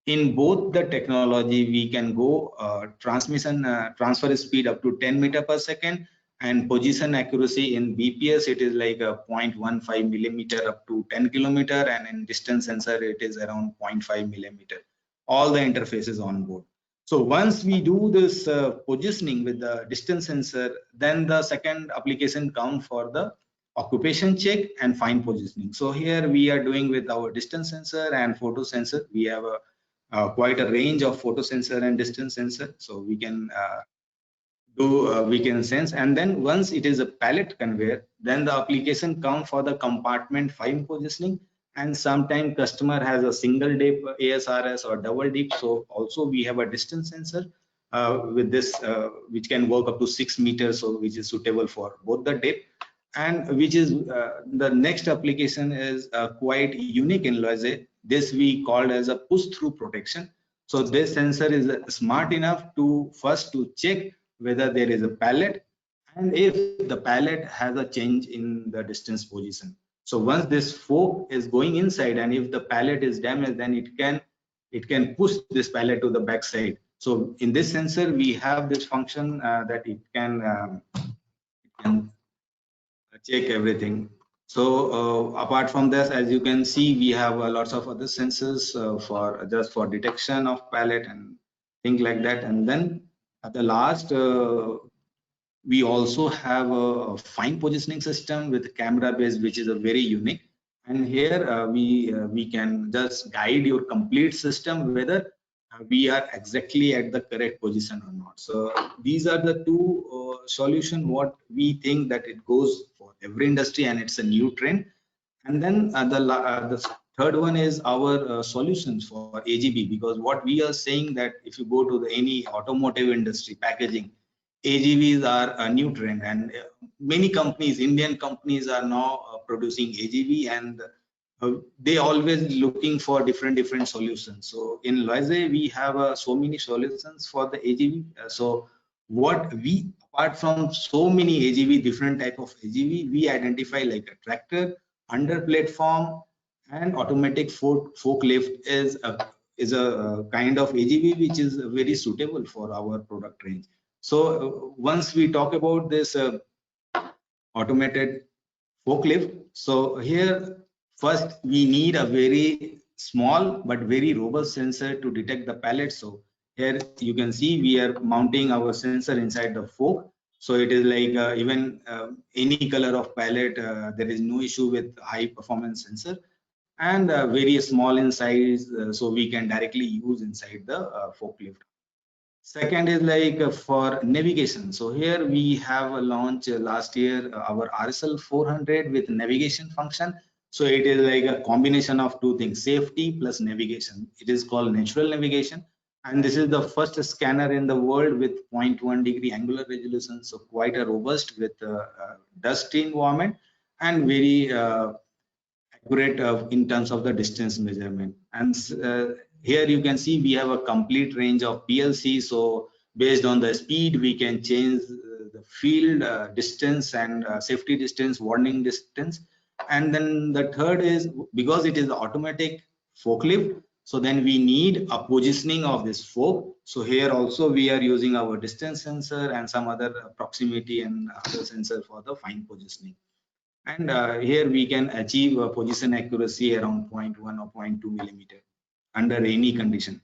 In both the technology, we can go transfer speed up to 10 meter per second, and position accuracy in BPS it is like a 0.15 millimeter up to 10 kilometer, and in distance sensor it is around 0.5 millimeter. All the interfaces on board. So once we do this positioning with the distance sensor, then the second application comes for the occupation check and fine positioning. So here we are doing with our distance sensor and photo sensor. We have quite a range of photo sensor and distance sensor. So we can we can sense, and then once it is a pallet conveyor, then the application comes for the compartment fine positioning. And sometimes customer has a single dip ASRS or double dip, so also we have a distance sensor with this which can work up to 6 meters, so which is suitable for both the dip, and which is the next application is quite unique in Loisy. This we called as a push through protection. So this sensor is smart enough to first to check whether there is a pallet and if the pallet has a change in the distance position. So once this fork is going inside, and if the pallet is damaged, then it can push this pallet to the back side. So in this sensor we have this function that it can check everything. So apart from this, as you can see, we have lots of other sensors for just for detection of pallet and things like that. And then at the last, we also have a fine positioning system with camera base, which is a very unique. And here we can just guide your complete system whether we are exactly at the correct position or not. So these are the two solutions what we think that it goes for every industry, and it's a new trend. And then the third one is our solutions for AGV, because what we are saying that if you go to any automotive industry, packaging, AGVs are a new trend, and many companies, Indian companies, are now producing AGV, and they always looking for different solutions. So in Loisy we have so many solutions for the AGV. So what we, apart from so many AGV, different type of AGV, we identify like a tractor, under platform, and automatic forklift is a kind of AGV which is very suitable for our product range. So once we talk about this automated forklift, so here first we need a very small but very robust sensor to detect the pallet. So here you can see we are mounting our sensor inside the fork. So it is like even any color of palette, there is no issue with high performance sensor, and very small in size, so we can directly use inside the forklift. Second is like for navigation. So here we have launched last year our RSL 400 with navigation function. So it is like a combination of two things, safety plus navigation. It is called natural navigation. And this is the first scanner in the world with 0.1 degree angular resolution. So quite a robust with dust environment and very accurate in terms of the distance measurement. And here you can see we have a complete range of PLC. So based on the speed, we can change the field distance and safety distance, warning distance. And then the third is because it is automatic forklift, so then we need a positioning of this fork. So here also we are using our distance sensor and some other proximity and other sensor for the fine positioning. And here we can achieve a position accuracy around 0.1 or 0.2 millimeter under any condition.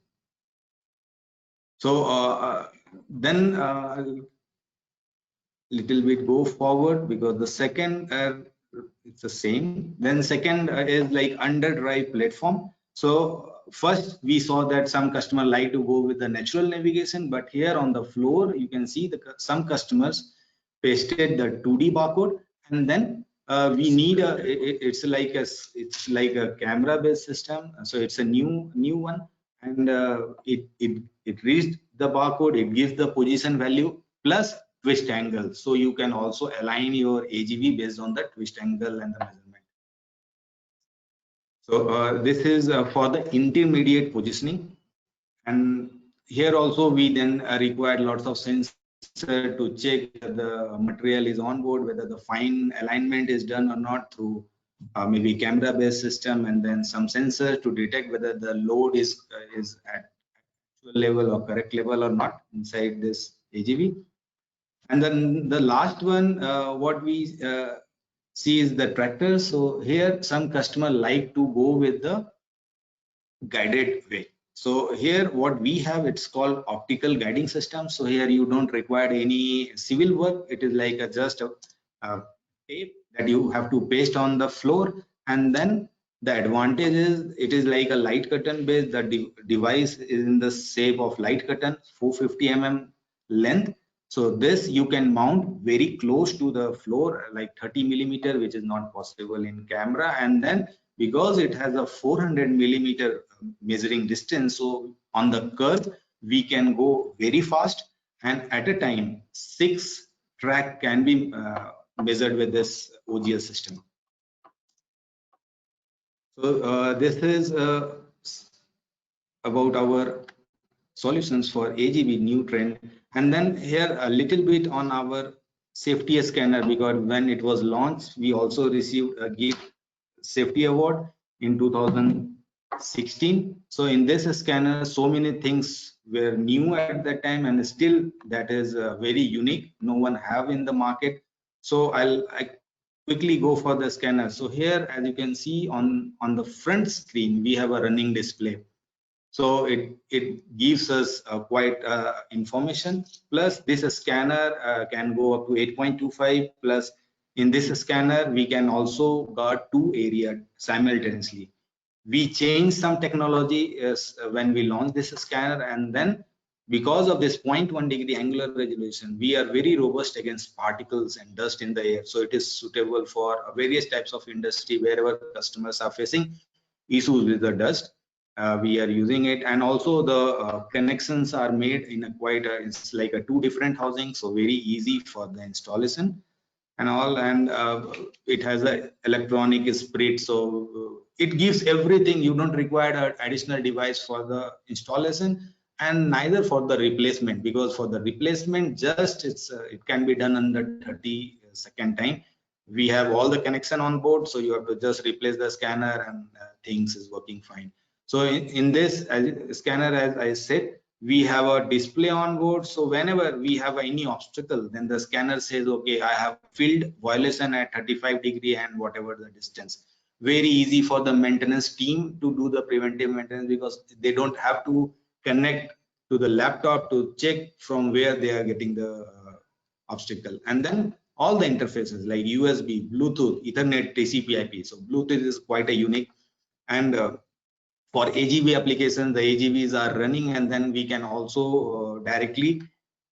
So then little bit go forward, because the second it's the same. Then second is like under drive platform. So first we saw that some customer like to go with the natural navigation, but here on the floor you can see some customers pasted the 2D barcode, and then we need it's like a camera based system. So it's a new one, and it reads the barcode, it gives the position value plus twist angle. So you can also align your AGV based on the twist angle and the measurement. So this is for the intermediate positioning, and here also we then required lots of sensors to check the material is on board, whether the fine alignment is done or not through maybe camera based system, and then some sensors to detect whether the load is at actual level or correct level or not inside this AGV. And then the last one, what we see is the tractor. So here some customer like to go with the guided way. So here what we have, it's called optical guiding system. So here you don't require any civil work. It is like just a tape that you have to paste on the floor, and then the advantage is it is like a light curtain based. The device is in the shape of light curtain, 450 mm length. So this you can mount very close to the floor, like 30 millimeter, which is not possible in camera. And then because it has a 400 millimeter measuring distance, so on the curve we can go very fast, and at a time 6 track can be measured with this OGS system. So this is about our solutions for AGV new trend. And then here a little bit on our safety scanner, because when it was launched we also received a gift safety award in 2016. So in this scanner so many things were new at that time, and still that is very unique, no one have in the market. So I quickly go for the scanner. So here as you can see on the front screen we have a running display. So it gives us quite information. Plus this scanner can go up to 8.25. Plus in this scanner we can also guard 2 areas simultaneously. We changed some technology when we launched this scanner, and then because of this 0.1 degree angular resolution, we are very robust against particles and dust in the air. So it is suitable for various types of industry wherever customers are facing issues with the dust. We are using it, and also the connections are made in a quite it's like a 2 different housing, so very easy for the installation and all. And it has a electronic sprit, so it gives everything. You don't require an additional device for the installation, and neither for the replacement, because for the replacement just it can be done under 30-second time. We have all the connection on board, so you have to just replace the scanner and things is working fine. So in this scanner, as I said, we have a display on board. So whenever we have any obstacle, then the scanner says, okay, I have field violation at 35 degree and whatever the distance. Very easy for the maintenance team to do the preventive maintenance, because they don't have to connect to the laptop to check from where they are getting the obstacle. And then all the interfaces like USB, Bluetooth, Ethernet, TCP/IP. So Bluetooth is quite a unique. And for AGV applications, the AGVs are running, and then we can also directly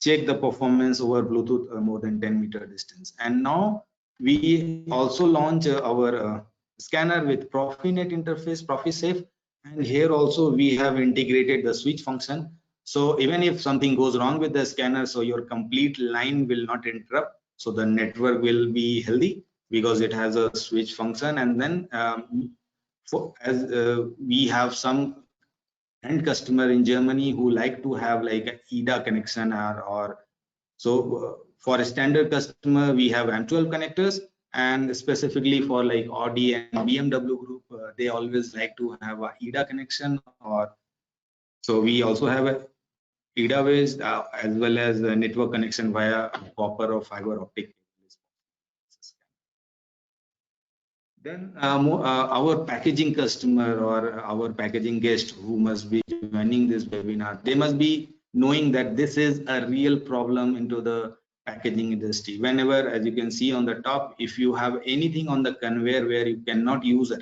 check the performance over Bluetooth more than 10-meter distance. And now we also launch our scanner with Profinet interface, ProfiSafe, and here also we have integrated the switch function. So even if something goes wrong with the scanner, so your complete line will not interrupt. So the network will be healthy because it has a switch function. And then we have some end customer in Germany who like to have like an EDA connection or so for a standard customer we have M12 connectors, and specifically for like Audi and BMW group they always like to have a EDA connection, or so we also have a EDA based as well as a network connection via copper or fiber optic. Then our packaging customer or our packaging guest who must be joining this webinar, they must be knowing that this is a real problem into the packaging industry. Whenever, as you can see on the top, if you have anything on the conveyor where you cannot use a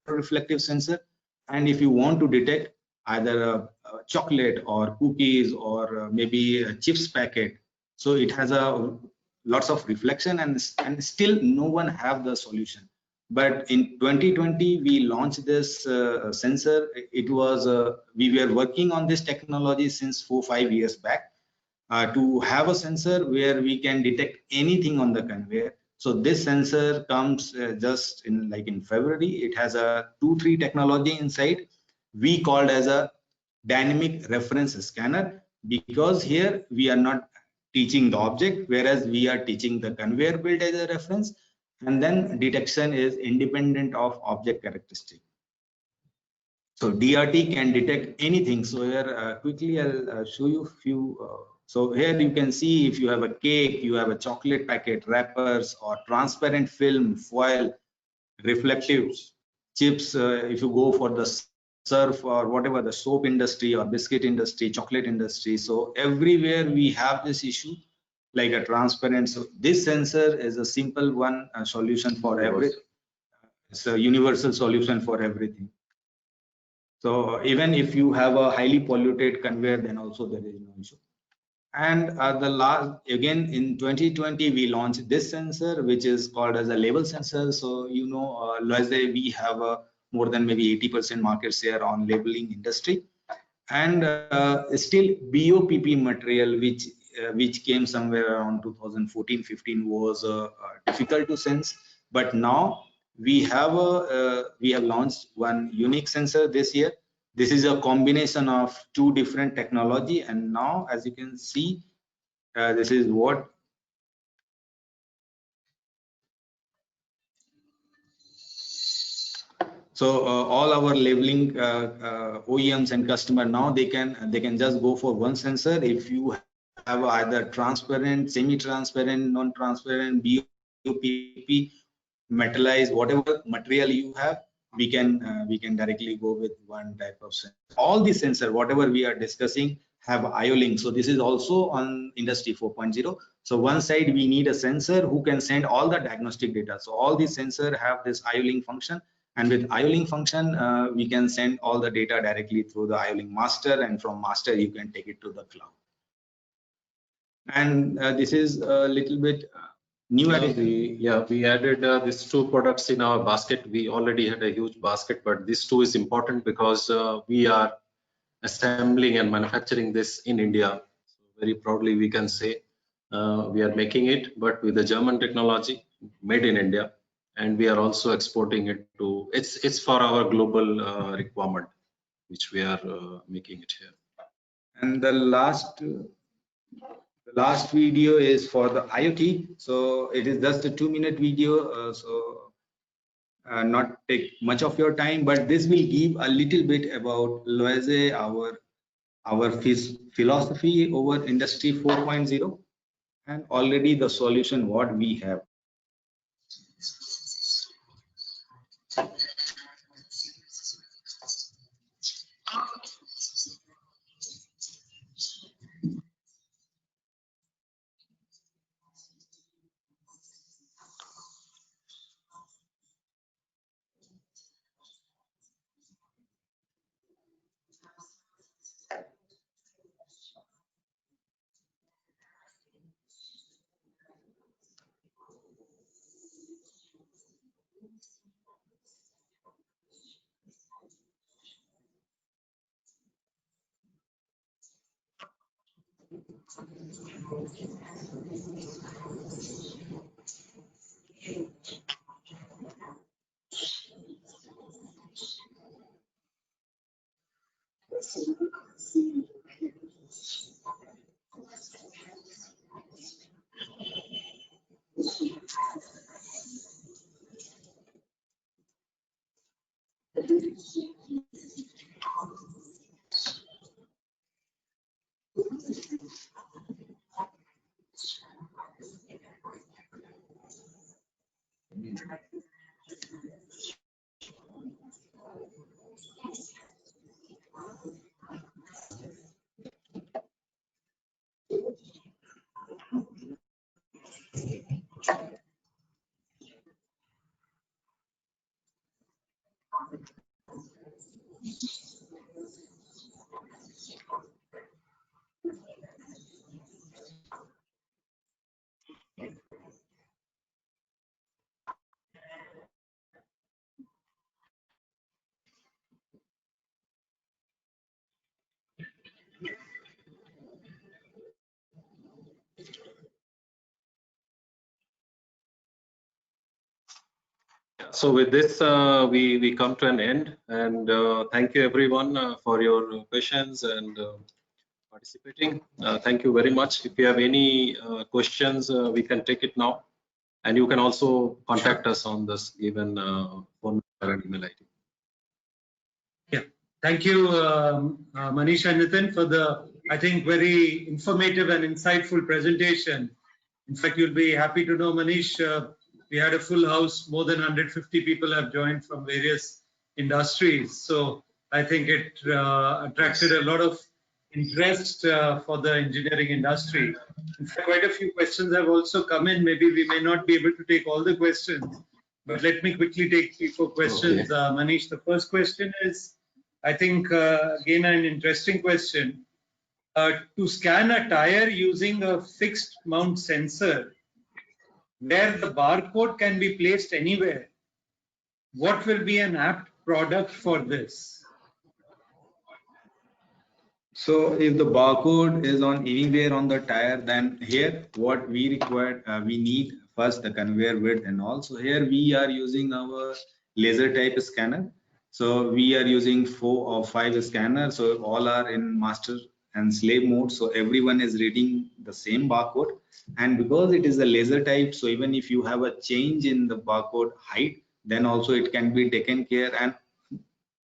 reflective sensor, and if you want to detect either a chocolate or cookies or maybe a chips packet, so it has a lots of reflection, and still no one have the solution. But in 2020 we launched this sensor. It was we were working on this technology since 4-5 years back to have a sensor where we can detect anything on the conveyor. So this sensor comes just in February. It has a 2-3 technology inside. We called as a dynamic reference scanner, because here we are not teaching the object, whereas we are teaching the conveyor belt as a reference, and then detection is independent of object characteristic. So DRT can detect anything. So here quickly I'll show you a few. So here you can see if you have a cake, you have a chocolate packet, wrappers, or transparent film, foil, reflective chips. If you go for the surf or whatever, the soap industry or biscuit industry, chocolate industry, so everywhere we have this issue like a transparent. So this sensor is a simple one solution for everything. It's a universal solution for everything. So even if you have a highly polluted conveyor, then also there is no issue. And the last, again in 2020 we launched this sensor, which is called as a label sensor. So you know, Loise, we have more than maybe 80% market share on labeling industry, and still BOPP material, which came somewhere around 2014-15 was difficult to sense. But now we have launched one unique sensor this year. This is a combination of 2 different technology, and now as you can see, this is what so all our labeling OEMs and customer, now they can just go for one sensor. If you have either transparent, semi-transparent, non-transparent, BOPP, metallized, whatever material you have, we can directly go with one type of sensor. All the sensor whatever we are discussing have IO-Link. So this is also on Industry 4.0. So one side we need a sensor who can send all the diagnostic data. So all these sensors have this IO-Link function, and with IO-Link function we can send all the data directly through the IO-Link master, and from master you can take it to the cloud. And this is a little bit new addition. We added these 2 products in our basket. We already had a huge basket, but this 2 is important because we are assembling and manufacturing this in India. So very proudly we can say we are making it, but with the German technology, made in India, and we are also exporting it to. It's for our global requirement, which we are making it here. And the last video is for the IoT. So it is just a 2-minute video, not take much of your time, but this will give a little bit about Loise, our philosophy over Industry 4.0, and already the solution what we have. So with this, we come to an end, and thank you everyone for your questions and participating. Thank you very much. If you have any questions, we can take it now, and you can also contact us on this given phone number and email ID. Yeah, thank you, Manish and Nitin, for the, I think, very informative and insightful presentation. In fact, you'll be happy to know, Manish, we had a full house. More than 150 people have joined from various industries. So I think it attracted a lot of interest for the engineering industry. In fact, quite a few questions have also come in. Maybe we may not be able to take all the questions, but let me quickly take 3-4 questions. Okay. Manish, the first question is, I think, again, an interesting question. To scan a tire using a fixed mount sensor, where the barcode can be placed anywhere, what will be an apt product for this? So if the barcode is on anywhere on the tire, then here what we require, we need first the conveyor width, and also here we are using our laser type scanner. So we are using 4 or 5 scanners, so all are in master and slave mode, so everyone is reading the same barcode. And because it is a laser type, so even if you have a change in the barcode height, then also it can be taken care. And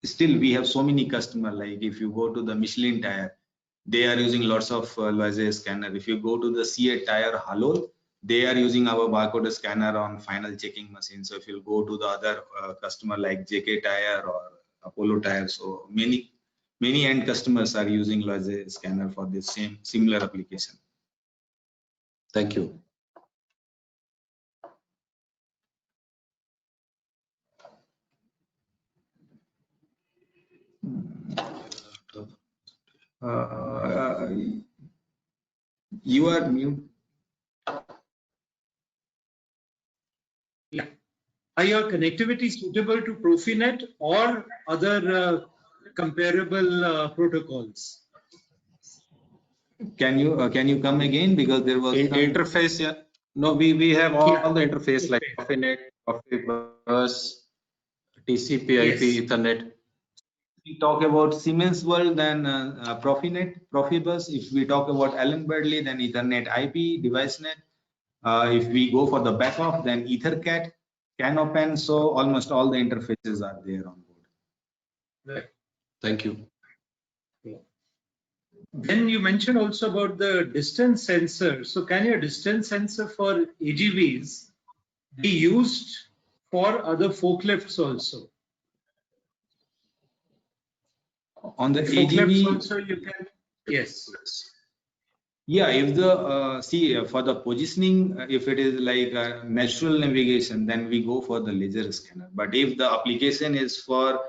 still we have so many customers, like if you go to the Michelin tire, they are using lots of laser scanner. If you go to the CA tire Halol, they are using our barcode scanner on final checking machine. So if you go to the other customer like JK tire or Apollo tire, so many end customers are using laser scanner for this similar application. Thank you. You are mute. Yeah. Are your connectivity suitable to Profinet or other comparable protocols? Can you come again, because there was Interface, yeah. No, we have all the interface like Profinet, Profibus, TCP/IP, Yes. Ethernet. We talk about Siemens World, then Profinet, Profibus. If we talk about Allen Bradley, then Ethernet IP, DeviceNet. If we go for the backup, then EtherCAT, CANopen. So almost all the interfaces are there on board. Right. Thank you. Then you mentioned also about the distance sensor. So can your distance sensor for AGVs be used for other forklifts also? On the Forklifts AGV, also you can, yes. yeah, if the see for the positioning, if it is like natural navigation, then we go for the laser scanner. But if the application is for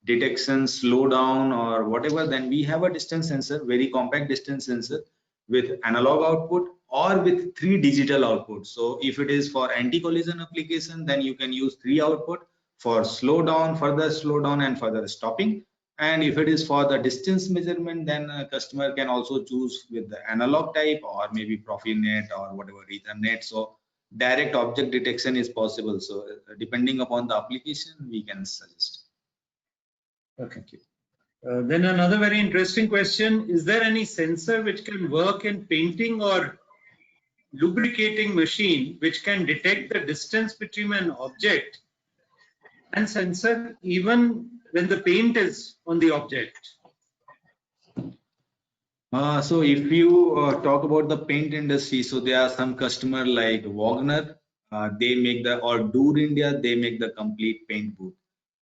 detection, slowdown or whatever, then we have a distance sensor, very compact distance sensor with analog output or with 3 digital outputs. So if it is for anti-collision application, then you can use 3 output for slowdown, further slowdown and further stopping. And if it is for the distance measurement, then a customer can also choose with the analog type or maybe Profinet or whatever Ethernet. So direct object detection is possible. So depending upon the application, we can suggest. Okay. Thank you. Then another very interesting question: is there any sensor which can work in painting or lubricating machine which can detect the distance between an object and sensor even when the paint is on the object? So if you talk about the paint industry, so there are some customer like Wagner, they make the, or Dur India, they make the complete paint booth.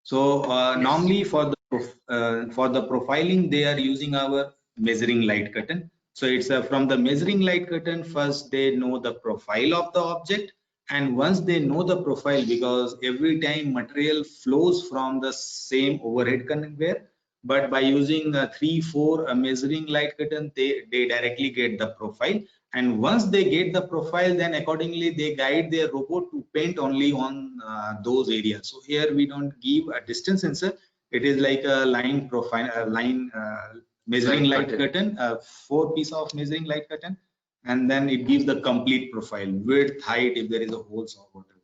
So normally for the profiling, they are using our measuring light curtain. So it's from the measuring light curtain, first they know the profile of the object, and once they know the profile, because every time material flows from the same overhead conveyor, but by using 3-4 measuring light curtain, they directly get the profile. And once they get the profile, then accordingly they guide their robot to paint only on those areas. So here we don't give a distance sensor. It is like a line profile, measuring light curtain, 4 piece of measuring light curtain, and then it gives the complete profile, width, height, if there is a holes or whatever.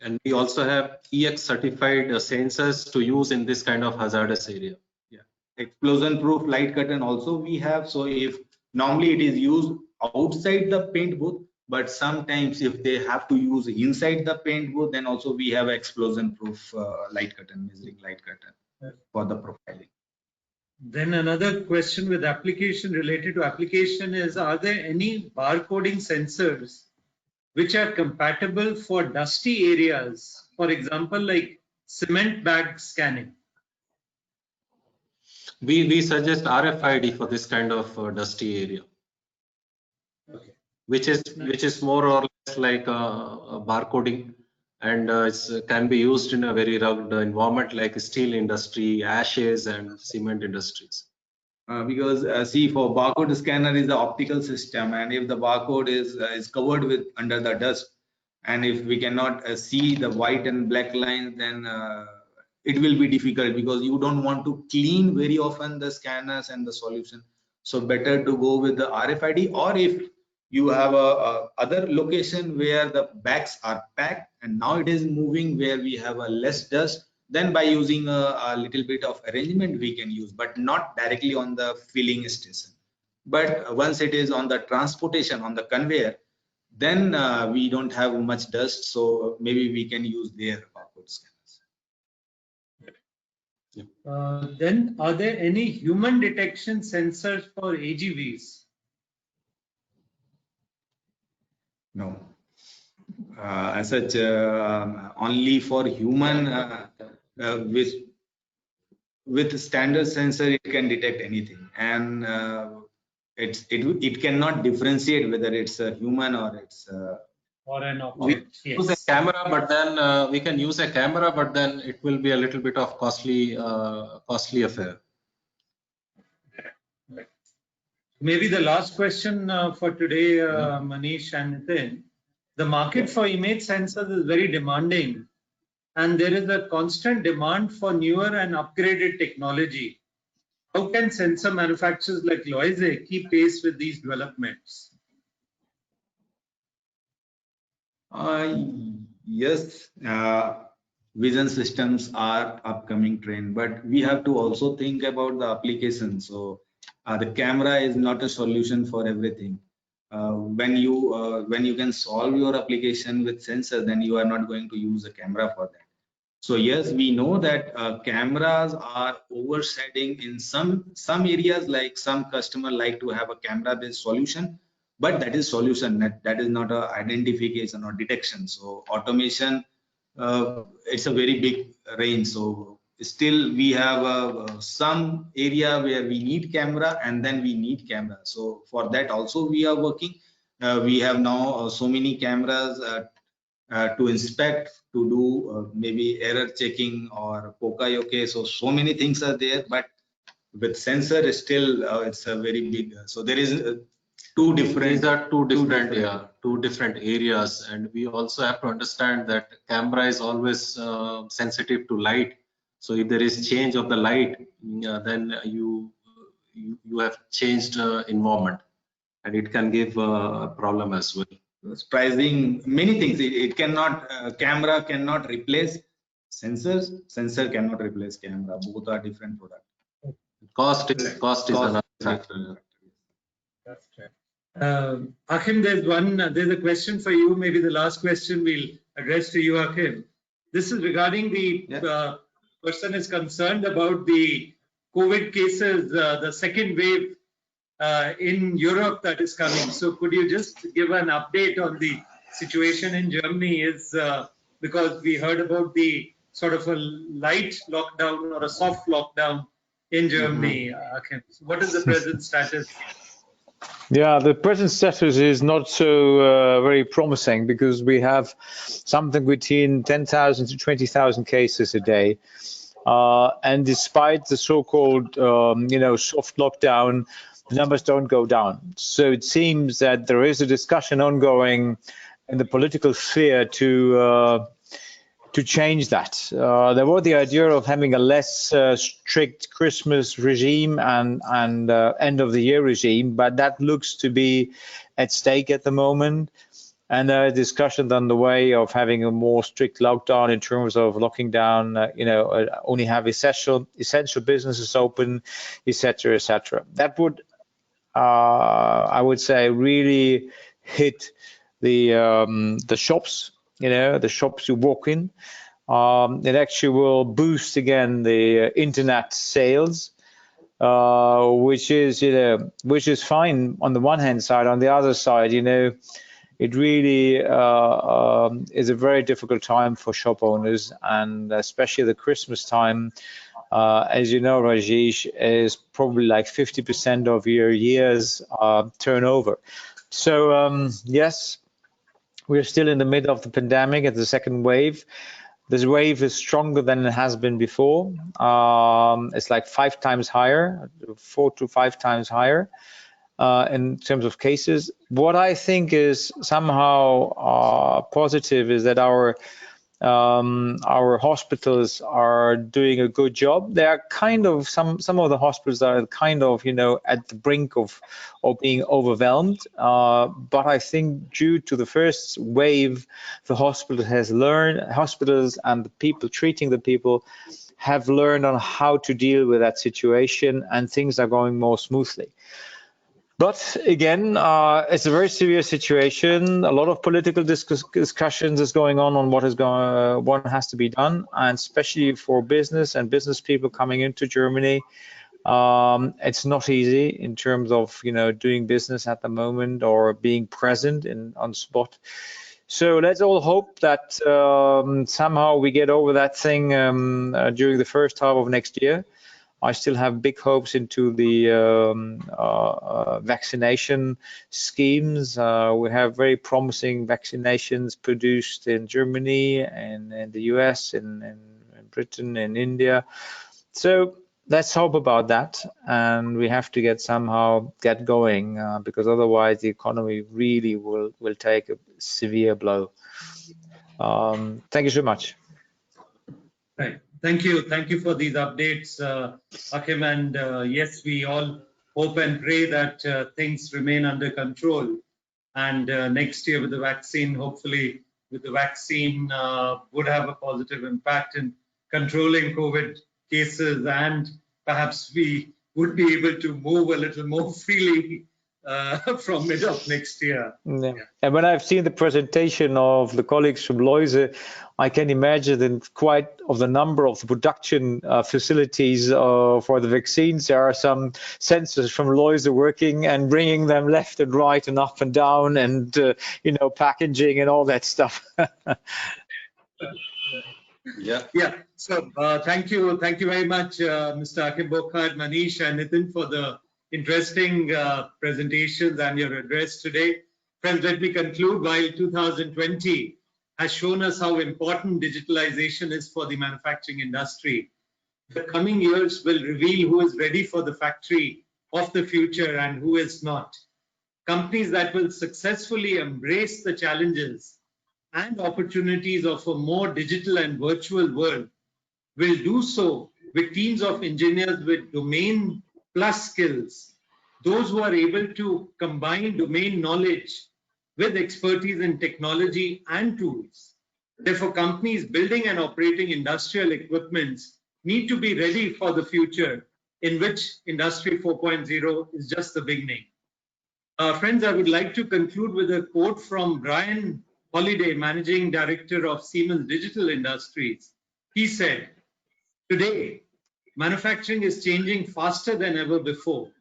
And we also have EX certified sensors to use in this kind of hazardous area. Yeah, explosion proof light curtain also we have. So if normally it is used outside the paint booth, but sometimes if they have to use inside the paint booth, then also we have explosion proof light curtain, measuring light curtain for the profiling. Then another question with application related to application is, are there any barcoding sensors which are compatible for dusty areas, for example, like cement bag scanning? We suggest RFID for this kind of dusty area, Okay. which is more or less like a barcoding, and it can be used in a very rugged environment like steel industry, ashes, and cement industries. Because see, for barcode scanner is the optical system, and if the barcode is covered with under the dust, and if we cannot see the white and black lines, then it will be difficult, because you don't want to clean very often the scanners and the solution. So better to go with the RFID, or if you have a other location where the bags are packed and now it is moving where we have a less dust, then by using a little bit of arrangement we can use, but not directly on the filling station. But once it is on the transportation, on the conveyor, then we don't have much dust, so maybe we can use their barcode scanners. Then are there any human detection sensors for AGVs? No. As such, only for human, with standard sensor it can detect anything, and it cannot differentiate whether it's a human or it's or an object. Use a camera, but then we can use a camera, but then it will be a little bit of costly affair. Maybe the last question for today, Manish and Nitin. The market for image sensors is very demanding, and there is a constant demand for newer and upgraded technology. How can sensor manufacturers like Loisy keep pace with these developments? Yes, vision systems are upcoming trend, but we have to also think about the application. So the camera is not a solution for everything. When you can solve your application with sensor, then you are not going to use a camera for that. So yes, we know that cameras are overshadowing in some areas, like some customer like to have a camera based solution, but that is solution, that is not a identification or detection. So automation, it's a very big range. So still we have some area where we need camera, and then we need camera. So for that also we are working. We have now so many cameras to inspect, to do maybe error checking or Poka-yoke. So many things are there, but with sensor still it's a very big. So there is two different. These are two different areas, and we also have to understand that camera is always sensitive to light. So if there is change of the light, then you have changed environment, and it can give a problem as well. Pricing, many things. It cannot, camera cannot replace sensors. Sensor cannot replace camera. Both are different products. Cost is another factor. That's right. Hakim, there's a question for you. Maybe the last question we'll address to you, Hakim. This is regarding the person is concerned about the COVID cases, the second wave in Europe that is coming. So could you just give an update on the situation in Germany? Is because we heard about the sort of a light lockdown or a soft lockdown in Germany. Hakim, so what is the present status? Yeah, the present status is not so very promising, because we have something between 10,000 to 20,000 cases a day. And despite the so-called, soft lockdown, the numbers don't go down. So it seems that there is a discussion ongoing in the political sphere to change that. There was the idea of having a less strict Christmas regime and end of the year regime, but that looks to be at stake at the moment. And there are discussions on the way of having a more strict lockdown in terms of locking down, only have essential businesses open, etc., etc. That would, I would say, really hit the shops. The shops you walk in. It actually will boost again the internet sales, which is fine on the one hand side. On the other side, it really is a very difficult time for shop owners, and especially the Christmas time. As you know, Rajesh, is probably like 50% of your year's turnover. So yes. We're still in the middle of the pandemic at the second wave. This wave is stronger than it has been before. It's like 5 times higher, 4 to 5 times higher in terms of cases. What I think is somehow positive is that our hospitals are doing a good job. They are kind of some of the hospitals are kind of at the brink of being overwhelmed. But I think due to the first wave, the hospitals and the people treating the people have learned on how to deal with that situation, and things are going more smoothly. But again, it's a very serious situation. A lot of political discussions is going on what has to be done, and especially for business and business people coming into Germany. It's not easy in terms of doing business at the moment or being present on spot. So let's all hope that somehow we get over that thing during the first half of next year. I still have big hopes into the vaccination schemes. We have very promising vaccinations produced in Germany and in the US, in Britain, and India. So let's hope about that, and we have to somehow get going because otherwise the economy really will take a severe blow. Thank you so much. Right. Thank you for these updates, Hakim. And yes, we all hope and pray that things remain under control. And next year with the vaccine, hopefully with the vaccine would have a positive impact in controlling COVID cases, and perhaps we would be able to move a little more freely from mid of next year. Yeah. And when I've seen the presentation of the colleagues from Loise, I can imagine that quite of the number of the production facilities for the vaccines. There are some sensors from Loise working and bringing them left and right and up and down, and packaging and all that stuff. Yeah. So thank you very much, Mr. Hakim Burkhardt, Manish, and Nitin for the interesting presentations and your address today. Friends, let me conclude. While 2020 has shown us how important digitalization is for the manufacturing industry, the coming years will reveal who is ready for the factory of the future and who is not. Companies that will successfully embrace the challenges and opportunities of a more digital and virtual world will do so with teams of engineers with domain plus skills, those who are able to combine domain knowledge with expertise in technology and tools. Therefore, companies building and operating industrial equipments need to be ready for the future, in which Industry 4.0 is just the beginning. Friends, I would like to conclude with a quote from Brian Holiday, Managing Director of Siemens Digital Industries. He said, "Today, manufacturing is changing faster than ever before.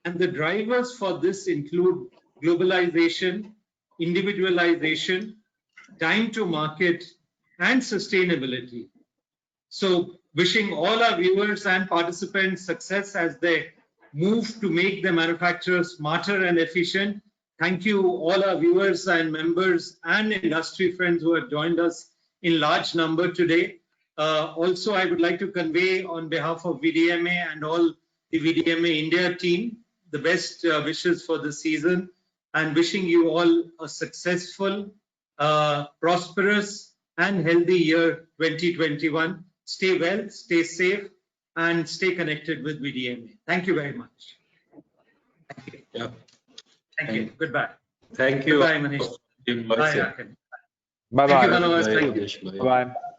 And the drivers for this include globalization, individualization, time to market, and sustainability." So wishing all our viewers and participants success as they move to make the manufacturer smarter and efficient. Thank you all our viewers and members and industry friends who have joined us in large number today. Also, I would like to convey on behalf of VDMA and all the VDMA India team the best wishes for the season, and wishing you all a successful, prosperous and healthy year 2021. Stay well, stay safe, and stay connected with VDMA. Thank you very much. Thank you. Yeah. Thank you. Goodbye. Thank you. Goodbye, Manish. Bye. Bye. Bye-bye. Thank you, Manoj. Bye. Thank you. Bye.